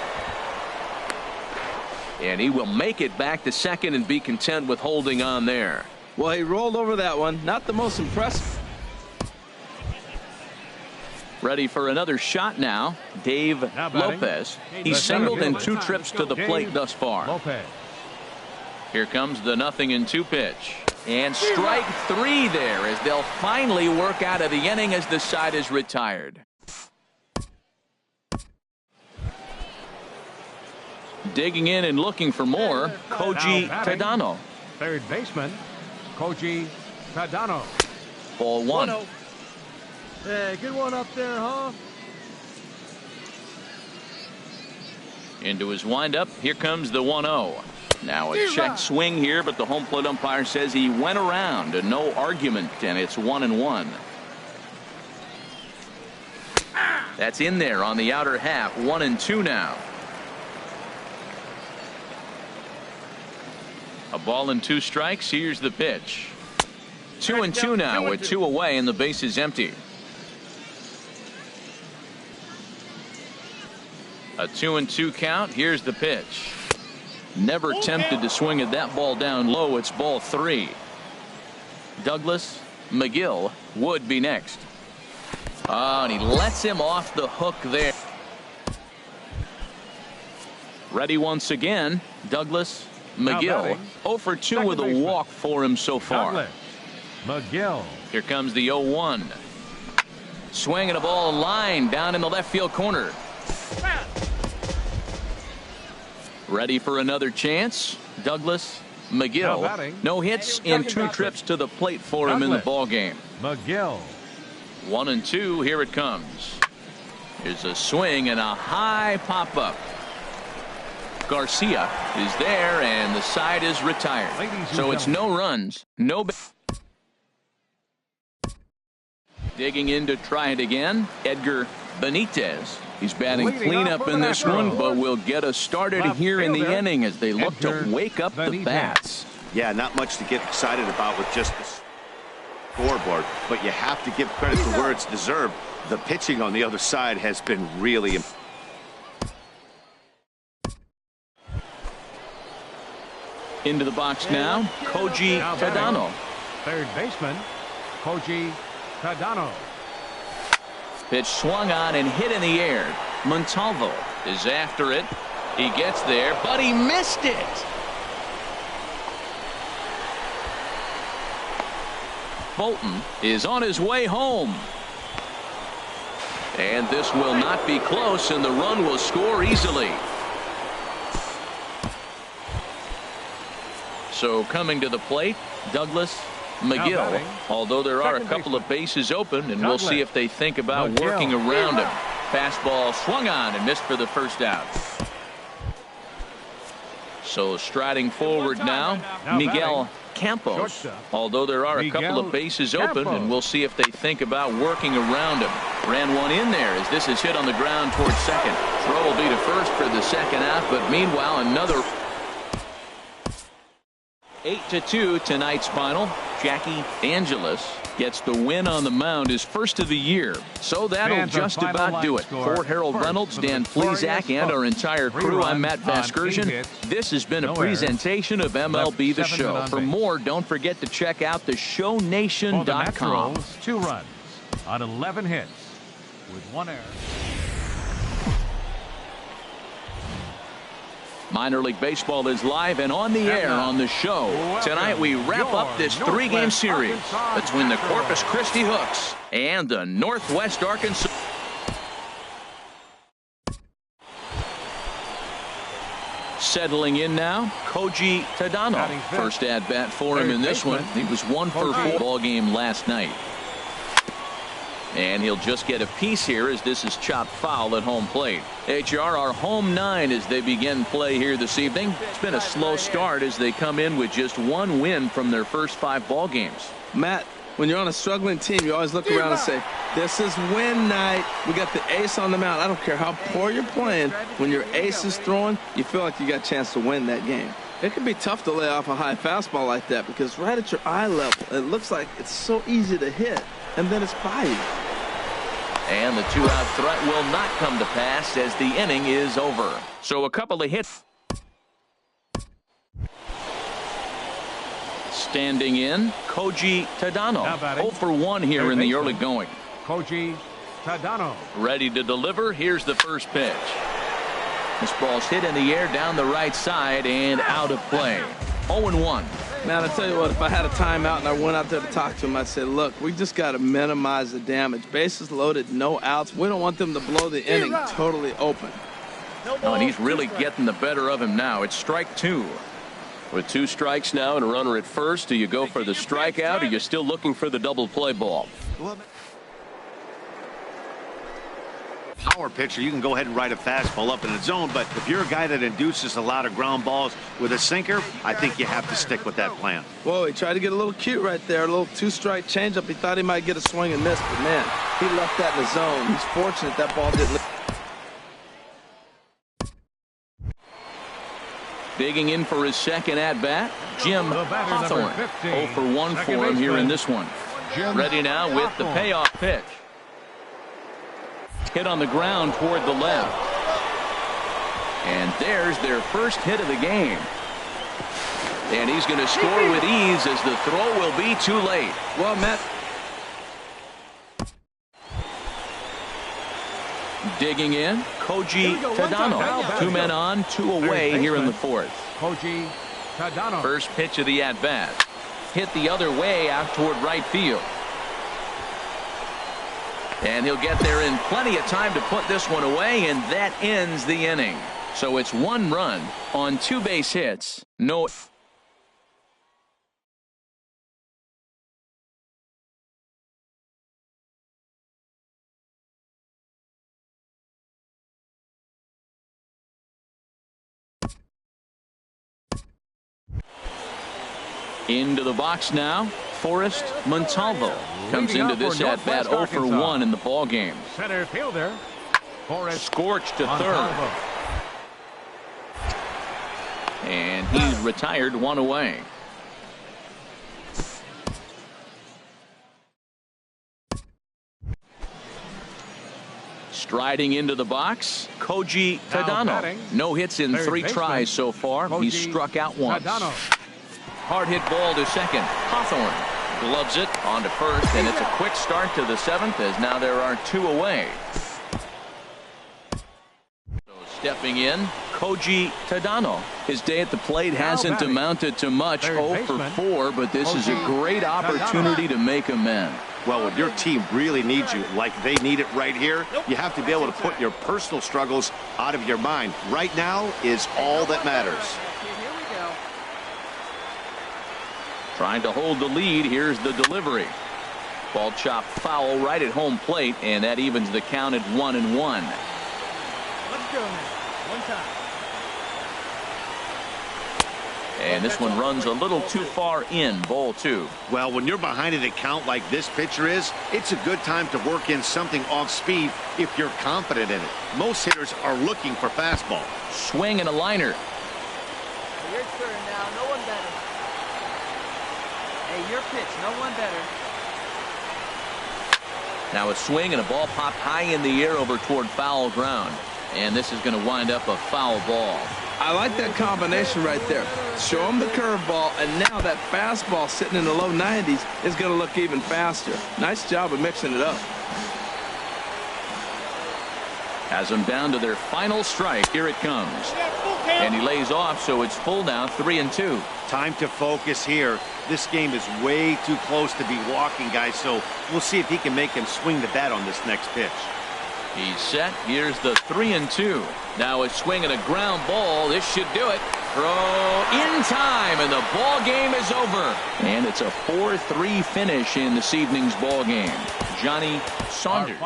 A: And he will make it back to 2nd and be content with holding on there.
B: Well, he rolled over that one. Not the most impressive.
A: Ready for another shot now, Dave Lopez. He's singled in 2 trips to the plate thus far. Here comes the 0-2 pitch. And strike 3 there as they'll finally work out of the inning as the side is retired. Digging in and looking for more, Koji Tadano.
D: Third baseman, Koji Tadano.
A: Ball 1.
E: Hey, good one up there, huh?
A: Into his windup. Here comes the 1-0. Now a check swing here, but the home plate umpire says he went around. No argument, and it's 1-1. That's in there on the outer half. 1-2 now. A ball and 2 strikes. Here's the pitch. 2-2 now with 2 away, and the base is empty. A 2-2 count. Here's the pitch. Never tempted to swing at that ball down low. It's ball 3. Douglas McGill would be next. Oh, and he lets him off the hook there. Ready once again. Douglas McGill. 0 for 2 with a walk for him so far.
D: Douglas McGill.
A: Here comes the 0-1. Swinging a ball line down in the left field corner. Ready for another chance. Douglas McGill. No hits in 2 trips to the plate for him in the ball game.
D: McGill.
A: 1-2. Here it comes. Here's a swing and a high pop up. Garcia is there, and the side is retired. So it's no runs, no. Digging in to try it again. Edgar Benitez. He's batting cleanup in this one, but will get us started here in the inning as they look to wake up the bats.
F: Yeah, not much to get excited about with just the scoreboard, but you have to give credit to where it's deserved. The pitching on the other side has been really impressive.
A: Into the box now, Koji Tadano.
D: Third baseman, Koji Tadano.
A: Pitch swung on and hit in the air. Montalvo is after it. He gets there, but he missed it. Bolton is on his way home. And this will not be close, and the run will score easily. So coming to the plate, Douglas McGill, although there are a couple of bases open, and we'll see if they think about working around him. Fastball swung on and missed for the first out. So striding forward now, Miguel Campos, although there are a couple of bases open, and we'll see if they think about working around him. Ran one in there as this is hit on the ground towards second. Throw will be to first for the second out, but meanwhile another 8-2 tonight's final. Jackie Angeles gets the win on the mound, his first of the year. So that'll just about do it. For Harold Reynolds, Dan Plezak, and our entire crew, I'm Matt Vasgersian. This has been a presentation of MLB The Show. For more, don't forget to check out theshownation.com.
D: 2 runs on 11 hits with 1 error.
A: Minor League Baseball is live and on the air on the show. Tonight we wrap up this 3-game series between the Corpus Christi Hooks and the Northwest Arkansas. Settling in now, Koji Tadano. First at bat for him in this one. He was 1 for 4 ball game last night. And he'll just get a piece here as this is chopped foul at home plate. HR, our home 9 as they begin play here this evening. It's been a slow start as they come in with just 1 win from their first 5 ball games.
B: Matt, when you're on a struggling team, you always look around and say, this is win night. We got the ace on the mound. I don't care how poor you're playing. When your ace is throwing, you feel like you got a chance to win that game. It can be tough to lay off a high fastball like that because right at your eye level, it looks like it's so easy to hit, and then it's by you.
A: And the 2-out threat will not come to pass as the inning is over. So a couple of hits. Standing in, Koji Tadano. 0 for 1 here in the early going.
D: Koji Tadano.
A: Ready to deliver. Here's the first pitch. This ball's hit in the air down the right side and out of play. 0-1.
B: Man, I tell you what, if I had a timeout and I went out there to talk to him, I'd say, look, we just got to minimize the damage. Bases loaded, no outs. We don't want them to blow the inning totally open.
A: Oh, and he's really getting the better of him now. It's strike 2.
H: With 2 strikes now and a runner at first, do you go for the strikeout, or are you still looking for the double play ball?
F: Power pitcher, you can go ahead and ride a fastball up in the zone, but if you're a guy that induces a lot of ground balls with a sinker, I think you have to stick with that plan.
B: Whoa, he tried to get a little cute right there, a little 2-strike changeup. He thought he might get a swing and miss, but man, he left that in the zone. He's fortunate that ball didn't.
A: Digging in for his second at-bat, Jim Hawthorne. 0 for 1 for him here in this one. Ready now with the payoff pitch. Hit on the ground toward the left. And there's their first hit of the game. And he's going to score with ease as the throw will be too late.
B: Well, Matt.
A: Digging in, Koji Tadano. 2 men on, 2 away here in the 4th.
D: Koji Tadano.
A: First pitch of the at-bat. Hit the other way out toward right field. And he'll get there in plenty of time to put this one away, and that ends the inning. So it's 1 run on 2 base hits. No. Into the box now, Forrest Montalvo comes into this at-bat 0 for 1 in the ball game.
D: Center fielder, Forrest
A: Scorched to
D: Montalvo.
A: third. And he's retired, 1 away. Striding into the box, Koji Tadano. No hits in 3 tries so far. He's struck out once. Hard hit ball to second. Hawthorne gloves it on to first, and it's a quick start to the 7th as now there are 2 away. So stepping in, Koji Tadano. His day at the plate hasn't amounted to much. 0 for 4, but this is a great opportunity to make amends.
F: Well, when your team really needs you, like they need it right here, you have to be able to put your personal struggles out of your mind. Right now is all that matters.
A: Trying to hold the lead. Here's the delivery. Ball chopped foul right at home plate, and that evens the count at 1-1.
E: Let's go now. 1 time.
A: And this one runs a little too far in, ball 2.
F: Well, when you're behind an account like this pitcher is, it's a good time to work in something off speed if you're confident in it. Most hitters are looking for fastball.
A: Swing and a liner.
E: Your turn now. No one better. Hey, your pitch. No one better.
A: Now a swing and a ball popped high in the air over toward foul ground. And this is going to wind up a foul ball.
B: I like that combination right there. Show him the curveball, and now that fastball sitting in the low 90s is going to look even faster. Nice job of mixing it up.
A: Has them down to their final strike. Here it comes. And he lays off, so it's full now, 3-2.
F: Time to focus here. This game is way too close to be walking, guys, so we'll see if he can make him swing the bat on this next pitch.
A: He's set. Here's the 3-2. Now a swing and a ground ball. This should do it. Throw in time, and the ball game is over. And it's a 4-3 finish in this evening's ball game. Johnny Saunders.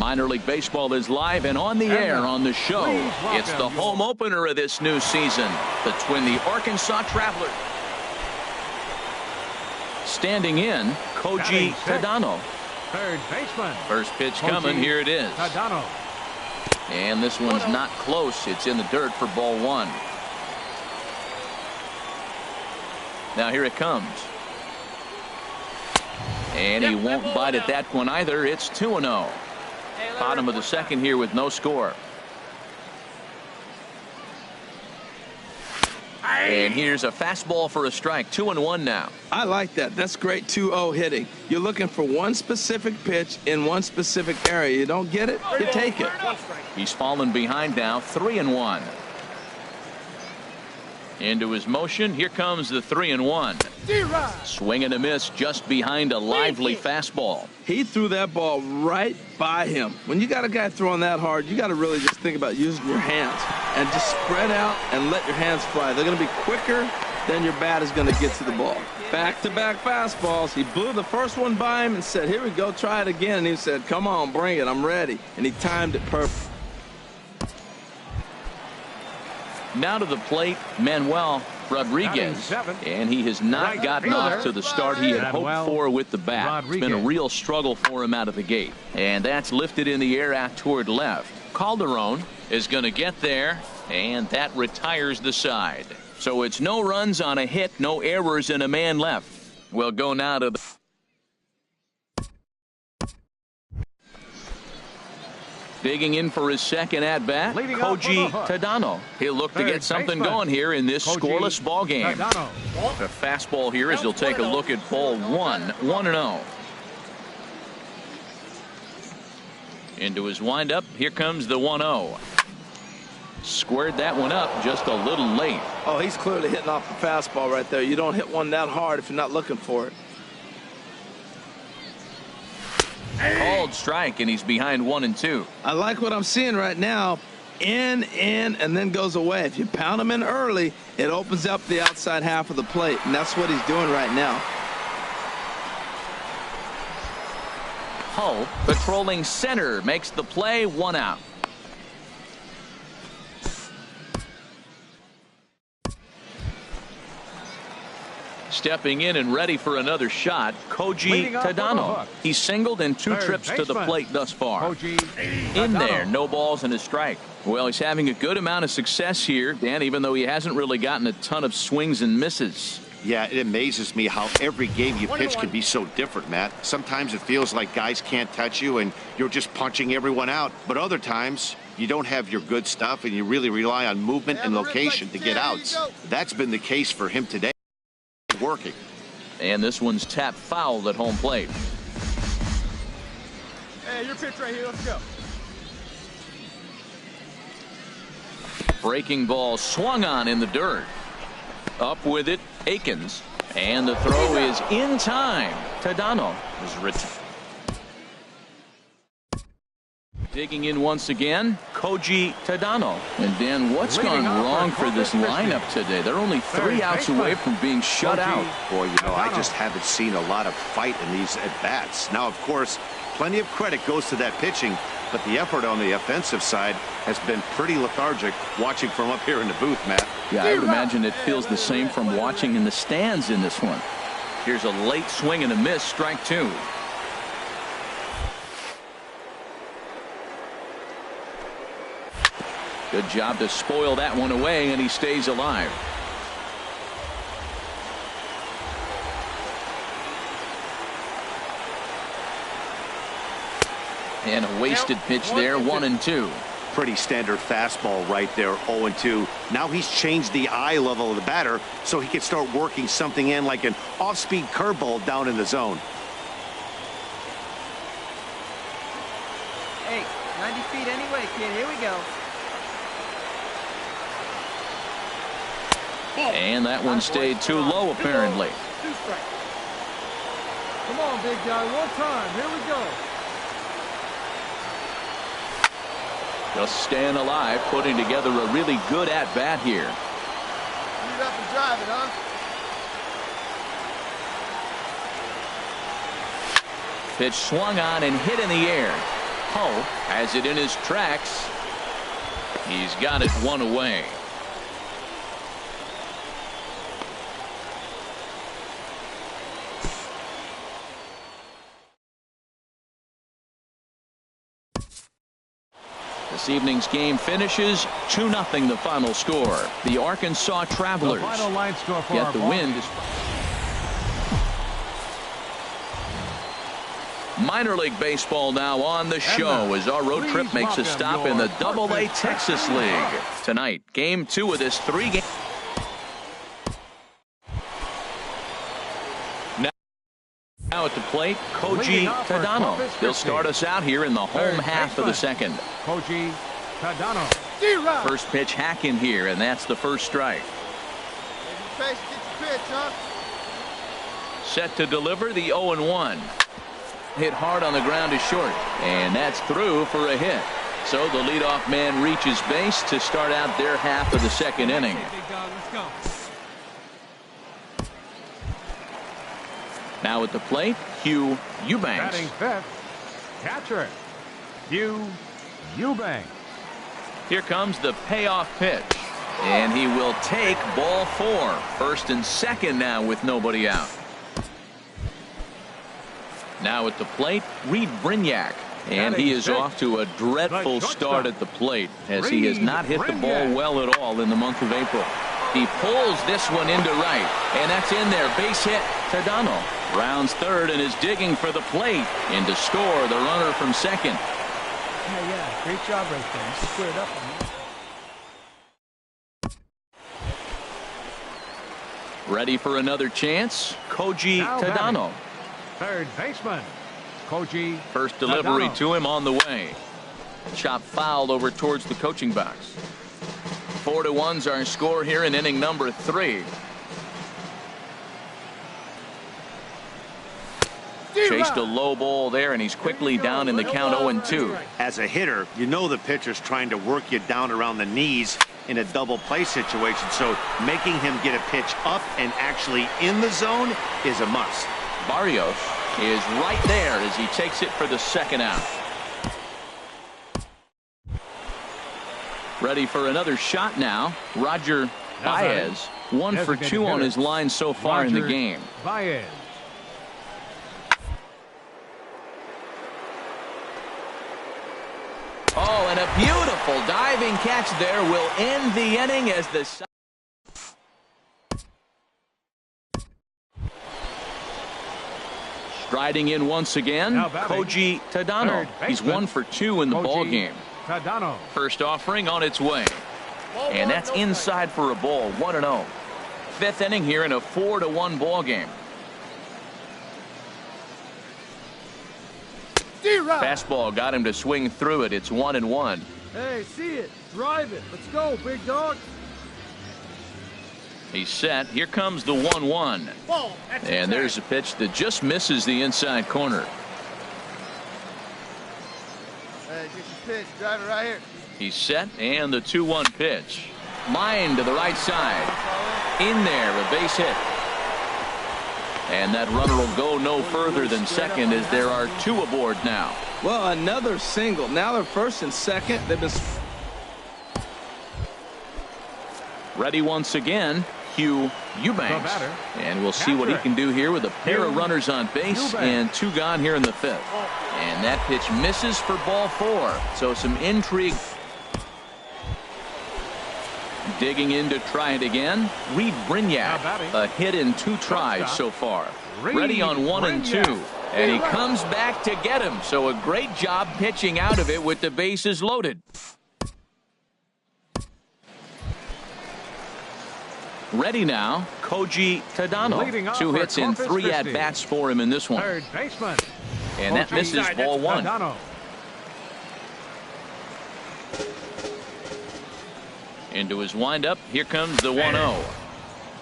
A: Minor League Baseball is live and on the air on the show. It's the home opener of this new season between the Arkansas Travelers. Standing in, Koji Tadano.
D: Third baseman.
A: First pitch coming. Here it is.
D: Tadano.
A: And this one's not close. It's in the dirt for ball one. Now here it comes. And he won't bite at that one either. It's 2-0. Bottom of the second here with no score. And here's a fastball for a strike. 2-1 now.
B: I like that. That's great 2-0 hitting. You're looking for one specific pitch in one specific area. You don't get it, you take it.
A: He's fallen behind now. 3-1. Into his motion. Here comes the 3-1. Swing and a miss just behind a lively fastball.
B: He threw that ball right by him. When you got a guy throwing that hard, you got to really just think about using your hands and just spread out and let your hands fly. They're going to be quicker than your bat is going to get to the ball. Back-to-back fastballs. He blew the first one by him and said, here we go, try it again. And he said, come on, bring it, I'm ready. And he timed it perfect.
A: Now to the plate, Manuel Rodriguez, and he has not gotten off to the start he had hoped for with the bat. It's been a real struggle for him out of the gate, and that's lifted in the air out toward left. Calderon is going to get there, and that retires the side. So it's no runs on a hit, no errors, and a man left. We'll go now to the digging in for his second at-bat, Koji Tadano. He'll look to get something going here in this scoreless ball game. The fastball here as he'll take a look at ball one. 1-0. Into his windup. Here comes the 1-0. Squared that one up just a little late.
B: Oh, he's clearly hitting off the fastball right there. You don't hit one that hard if you're not looking for it.
A: Called strike, and he's behind 1-2.
B: I like what I'm seeing right now. In, and then goes away. If you pound him in early, it opens up the outside half of the plate, and that's what he's doing right now.
A: Hull patrolling center makes the play. 1 out. Stepping in and ready for another shot, Koji Tadano. He's singled in 2 trips to the plate thus far. In there, no balls and a strike. Well, he's having a good amount of success here, Dan, even though he hasn't really gotten a ton of swings and misses.
F: Yeah, it amazes me how every game you pitch can be so different, Matt. Sometimes it feels like guys can't touch you and you're just punching everyone out. But other times, you don't have your good stuff and you really rely on movement and location to get outs. That's been the case for him today. Working.
A: And this one's tapped foul at home plate.
E: Hey, your pitch right here. Let's go.
A: Breaking ball swung on in the dirt. Up with it, Akins. And the throw is in time. Tadano is retired. Digging in once again, Koji Tadano. And Dan, what's gone wrong for this lineup today? They're only 3 outs away from being shut out.
F: Boy, you know, I just haven't seen a lot of fight in these at-bats. Now, of course, plenty of credit goes to that pitching, but the effort on the offensive side has been pretty lethargic watching from up here in the booth, Matt.
A: Yeah, I would imagine it feels the same from watching in the stands in this one. Here's a late swing and a miss, strike 2. Good job to spoil that one away, and he stays alive. And a wasted pitch there, 1-2.
F: Pretty standard fastball right there, 0-2. Now he's changed the eye level of the batter so he can start working something in like an off-speed curveball down in the zone.
I: Hey, 90 feet anyway, kid. Here we go.
A: And that one stayed too low, apparently.
E: Come on, big guy. One time. Here we go.
A: Just staying alive, putting together a really good at-bat here.
E: Lead up and drive it, huh?
A: Pitch swung on and hit in the air. Poe has it in his tracks. He's got it one away. This evening's game finishes 2-0 the final score. The Arkansas Travelers
D: the final line score for
A: get the win. Minor League Baseball now on the show as our road trip makes a stop in the AA Texas League. Tonight, Game 2 of this 3-game. Now at the plate, Koji Tadano. He'll start us out here in the home half of the second.
D: Koji Tadano.
A: First pitch hacking here, and that's the first strike. Set to deliver the 0-1. Hit hard on the ground is short, and that's through for a hit. So the leadoff man reaches base to start out their half of the second inning. Now at the plate, Hugh Eubanks.
D: Batting fifth, catcher, Hugh Eubanks.
A: Here comes the payoff pitch, and he will take ball 4. First and second now with nobody out. Now at the plate, Reed Brignac, and he is off to a dreadful start at the plate as he has not hit the ball well at all in the month of April. He pulls this one into right, and that's in there. Base hit. Tadano rounds third and is digging for the plate. In to score the runner from second.
E: Yeah, great job right there. Just clear it up on that.
A: Ready for another chance. Koji Tadano.
D: Third baseman, Koji
A: First delivery
D: Tadano.
A: to him on the way. Chop fouled over towards the coaching box. 4-1's our score here in inning number 3. Chased a low ball there, and he's quickly down in the count 0-2.
F: As a hitter, you know the pitcher's trying to work you down around the knees in a double play situation, so making him get a pitch up and actually in the zone is a must.
A: Barrios is right there as he takes it for the second out. Ready for another shot now. Roger Baez, 1 for 2 on his line so far in the game.
D: Baez.
A: Oh, and a beautiful diving catch there will end the inning as the striding in once again, Koji Tadano. He's 1 for 2 in the ball game.
D: Tadano.
A: First offering on its way, and that's inside for a ball. 1-0. Fifth inning here in a 4-1 ball game. Fastball got him to swing through it. It's 1-1.
E: Hey, see it. Drive it. Let's go, big dog.
A: He's set. Here comes the 1-1. And there's a pitch that just misses the inside corner.
J: Hey, get your pitch. Drive it right here.
A: He's set, and the 2-1 pitch. Line to the right side. In there, a base hit. And that runner will go no further than second as there are 2 aboard now.
B: Well, another single. Now they're first and second. They've been
A: ready once again, Hugh Eubanks. And we'll see what he can do here with a pair of runners on base and 2 gone here in the 5th. And that pitch misses for ball 4. So some intrigue. Digging in to try it again. Reed Brignac, a hit in 2 tries so far. Ready on 1 and 2. And he comes back to get him. So a great job pitching out of it with the bases loaded. Ready now, Koji Tadano. 2 hits in 3 at-bats for him in this one.
D: Third baseman.
A: And that misses ball 1.
D: Tadano.
A: Into his windup. Here comes the 1-0.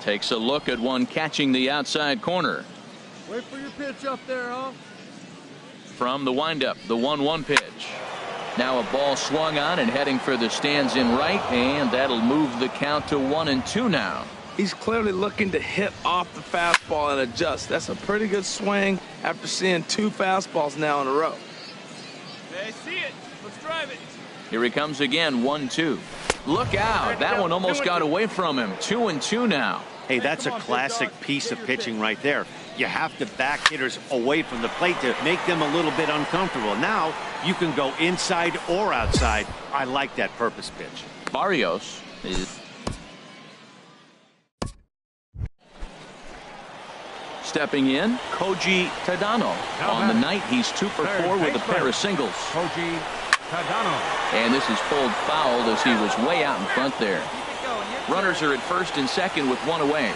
A: Takes a look at one catching the outside corner.
E: Wait for your pitch up there, huh?
A: From the windup, the 1-1 pitch. Now a ball swung on and heading for the stands in right, and that'll move the count to 1-2 now.
B: He's clearly looking to hit off the fastball and adjust. That's a pretty good swing after seeing 2 fastballs now in a row.
E: Hey, see it. Let's drive it.
A: Here he comes again, 1-2. Look out. That one almost got away from him. 2-2 now.
F: Hey, that's a classic piece of pitching right there. You have to back hitters away from the plate to make them a little bit uncomfortable. Now you can go inside or outside. I like that purpose pitch.
A: Barrios is stepping in. Koji Tadano. On the night, he's 2 for 4 with a pair of singles.
D: Koji Tadano.
A: And this is pulled foul as he was way out in front there. Runners are at first and second with 1 away.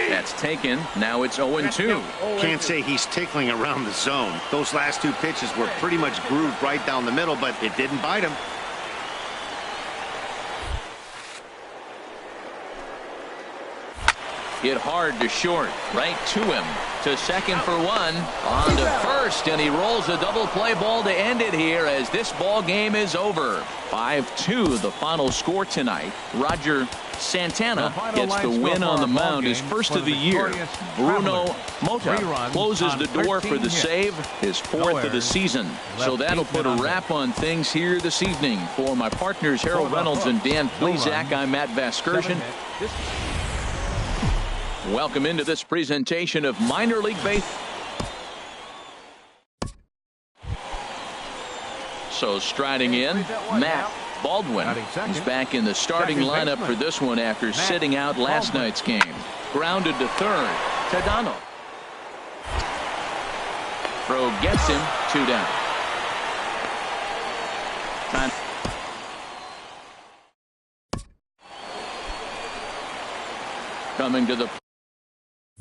A: That's taken. Now it's 0-2.
F: Can't say he's tickling around the zone. Those last 2 pitches were pretty much grooved right down the middle, but it didn't bite him.
A: Hit hard to short. Right to him. To second for 1. On to first, and he rolls a double play ball to end it here as this ball game is over. 5-2 the final score tonight. Roger Santana gets the win on the mound, his first of the year. Bruno Mota closes the door for the save, his 4th of the season. So that'll put a wrap on things here this evening. For my partners Harold Reynolds and Dan Plesac, I'm Matt Vasgersian. Welcome into this presentation of Minor League Baseball. So striding in, Matt Baldwin. He's back in the starting lineup for this one after sitting out last night's game. Grounded to third. Tadano. Throw gets him. 2 down. Time. Coming to the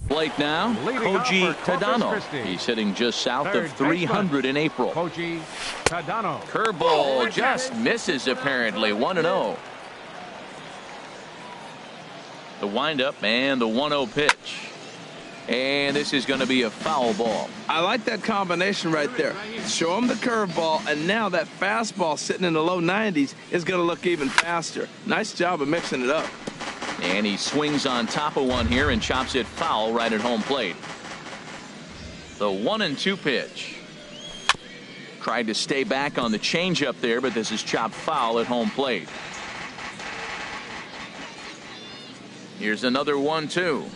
A: plate now, Koji Tadano. He's hitting just south of 300 in April.
D: Koji Tadano.
A: Curveball just misses apparently. 1-0. The windup and the 1-0 pitch. And this is going to be a foul ball.
B: I like that combination right there. Show him the curveball, and now that fastball sitting in the low 90s is going to look even faster. Nice job of mixing it up.
A: And he swings on top of one here and chops it foul right at home plate. The 1-2 pitch. Tried to stay back on the changeup there, but this is chopped foul at home plate. Here's another 1-2.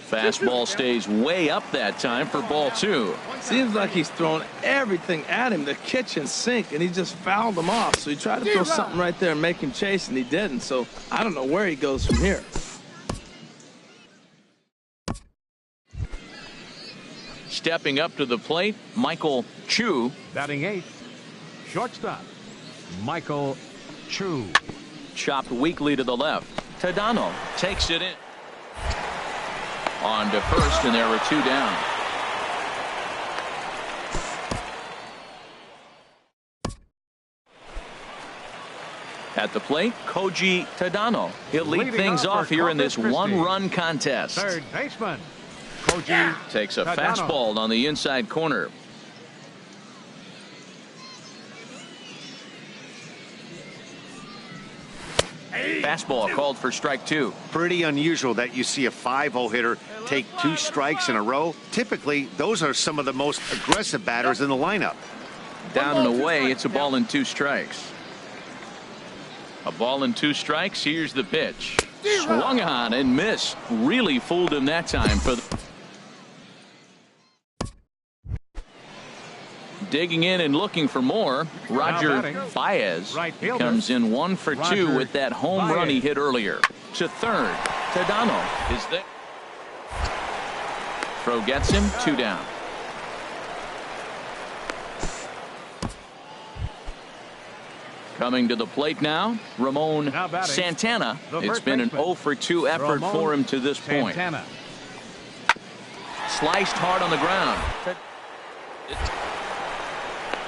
A: Fastball stays way up that time for ball 2.
B: Seems like he's throwing everything at him, the kitchen sink, and he just fouled him off. So he tried to throw something right there and make him chase, and he didn't. So I don't know where he goes from here.
A: Stepping up to the plate, Michael Chu.
D: Batting 8th, shortstop, Michael Chu.
A: Chopped weakly to the left. Tadano takes it in. On to first, and there were 2 down. At the plate, Koji Tadano. He'll lead things off here in this 1-run contest.
D: Third baseman, Koji
A: takes a
D: Tadano.
A: fastball on the inside corner. Fastball called for strike 2.
F: Pretty unusual that you see a 5-0 hitter take 2 strikes in a row. Typically, those are some of the most aggressive batters in the lineup.
A: Down and away, it's a ball and 2 strikes. A ball and 2 strikes. Here's the pitch. Swung on and missed. Really fooled him that time. For the digging in and looking for more, Roger Baez comes in 1 for 2 with that home run he hit earlier. To third, Tadano is there. Throw gets him. 2 down. Coming to the plate now, Ramon Santana. It's been an 0 for 2 effort for him to this point. Sliced hard on the ground.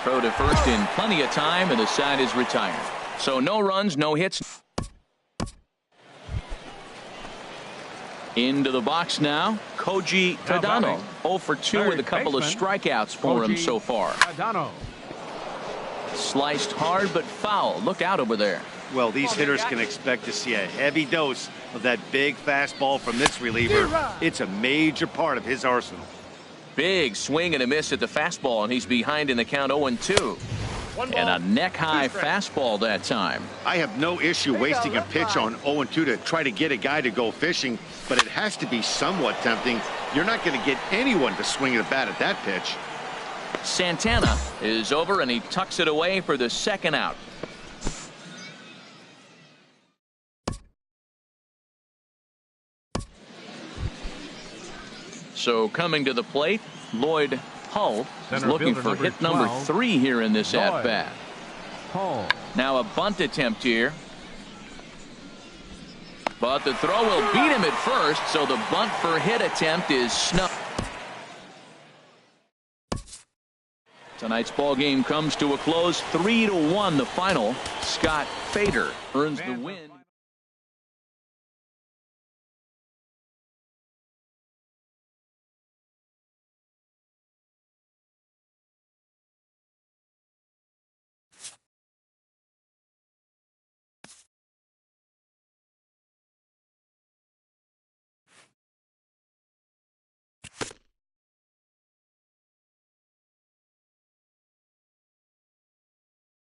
A: Throw to first in plenty of time, and the side is retired. So no runs, no hits. Into the box now, Koji Tadano. 0 for 2 with a couple of strikeouts for him so far. Sliced hard but foul. Look out over there.
F: Well, these hitters can expect to see a heavy dose of that big fastball from this reliever. It's a major part of his arsenal.
A: Big swing and a miss at the fastball, and he's behind in the count 0-2. And a neck-high fastball that time.
F: I have no issue wasting a pitch on 0-2 to try to get a guy to go fishing, but it has to be somewhat tempting. You're not going to get anyone to swing the bat at that pitch.
A: Santana is over, and he tucks it away for the second out. So coming to the plate, Lloyd Hull is looking for hit number 3 here in this at-bat. Now a bunt attempt here. But the throw will beat him at first, so the bunt for hit attempt is snuffed. Tonight's ball game comes to a close, 3-1 the final. Scott Fader earns the win.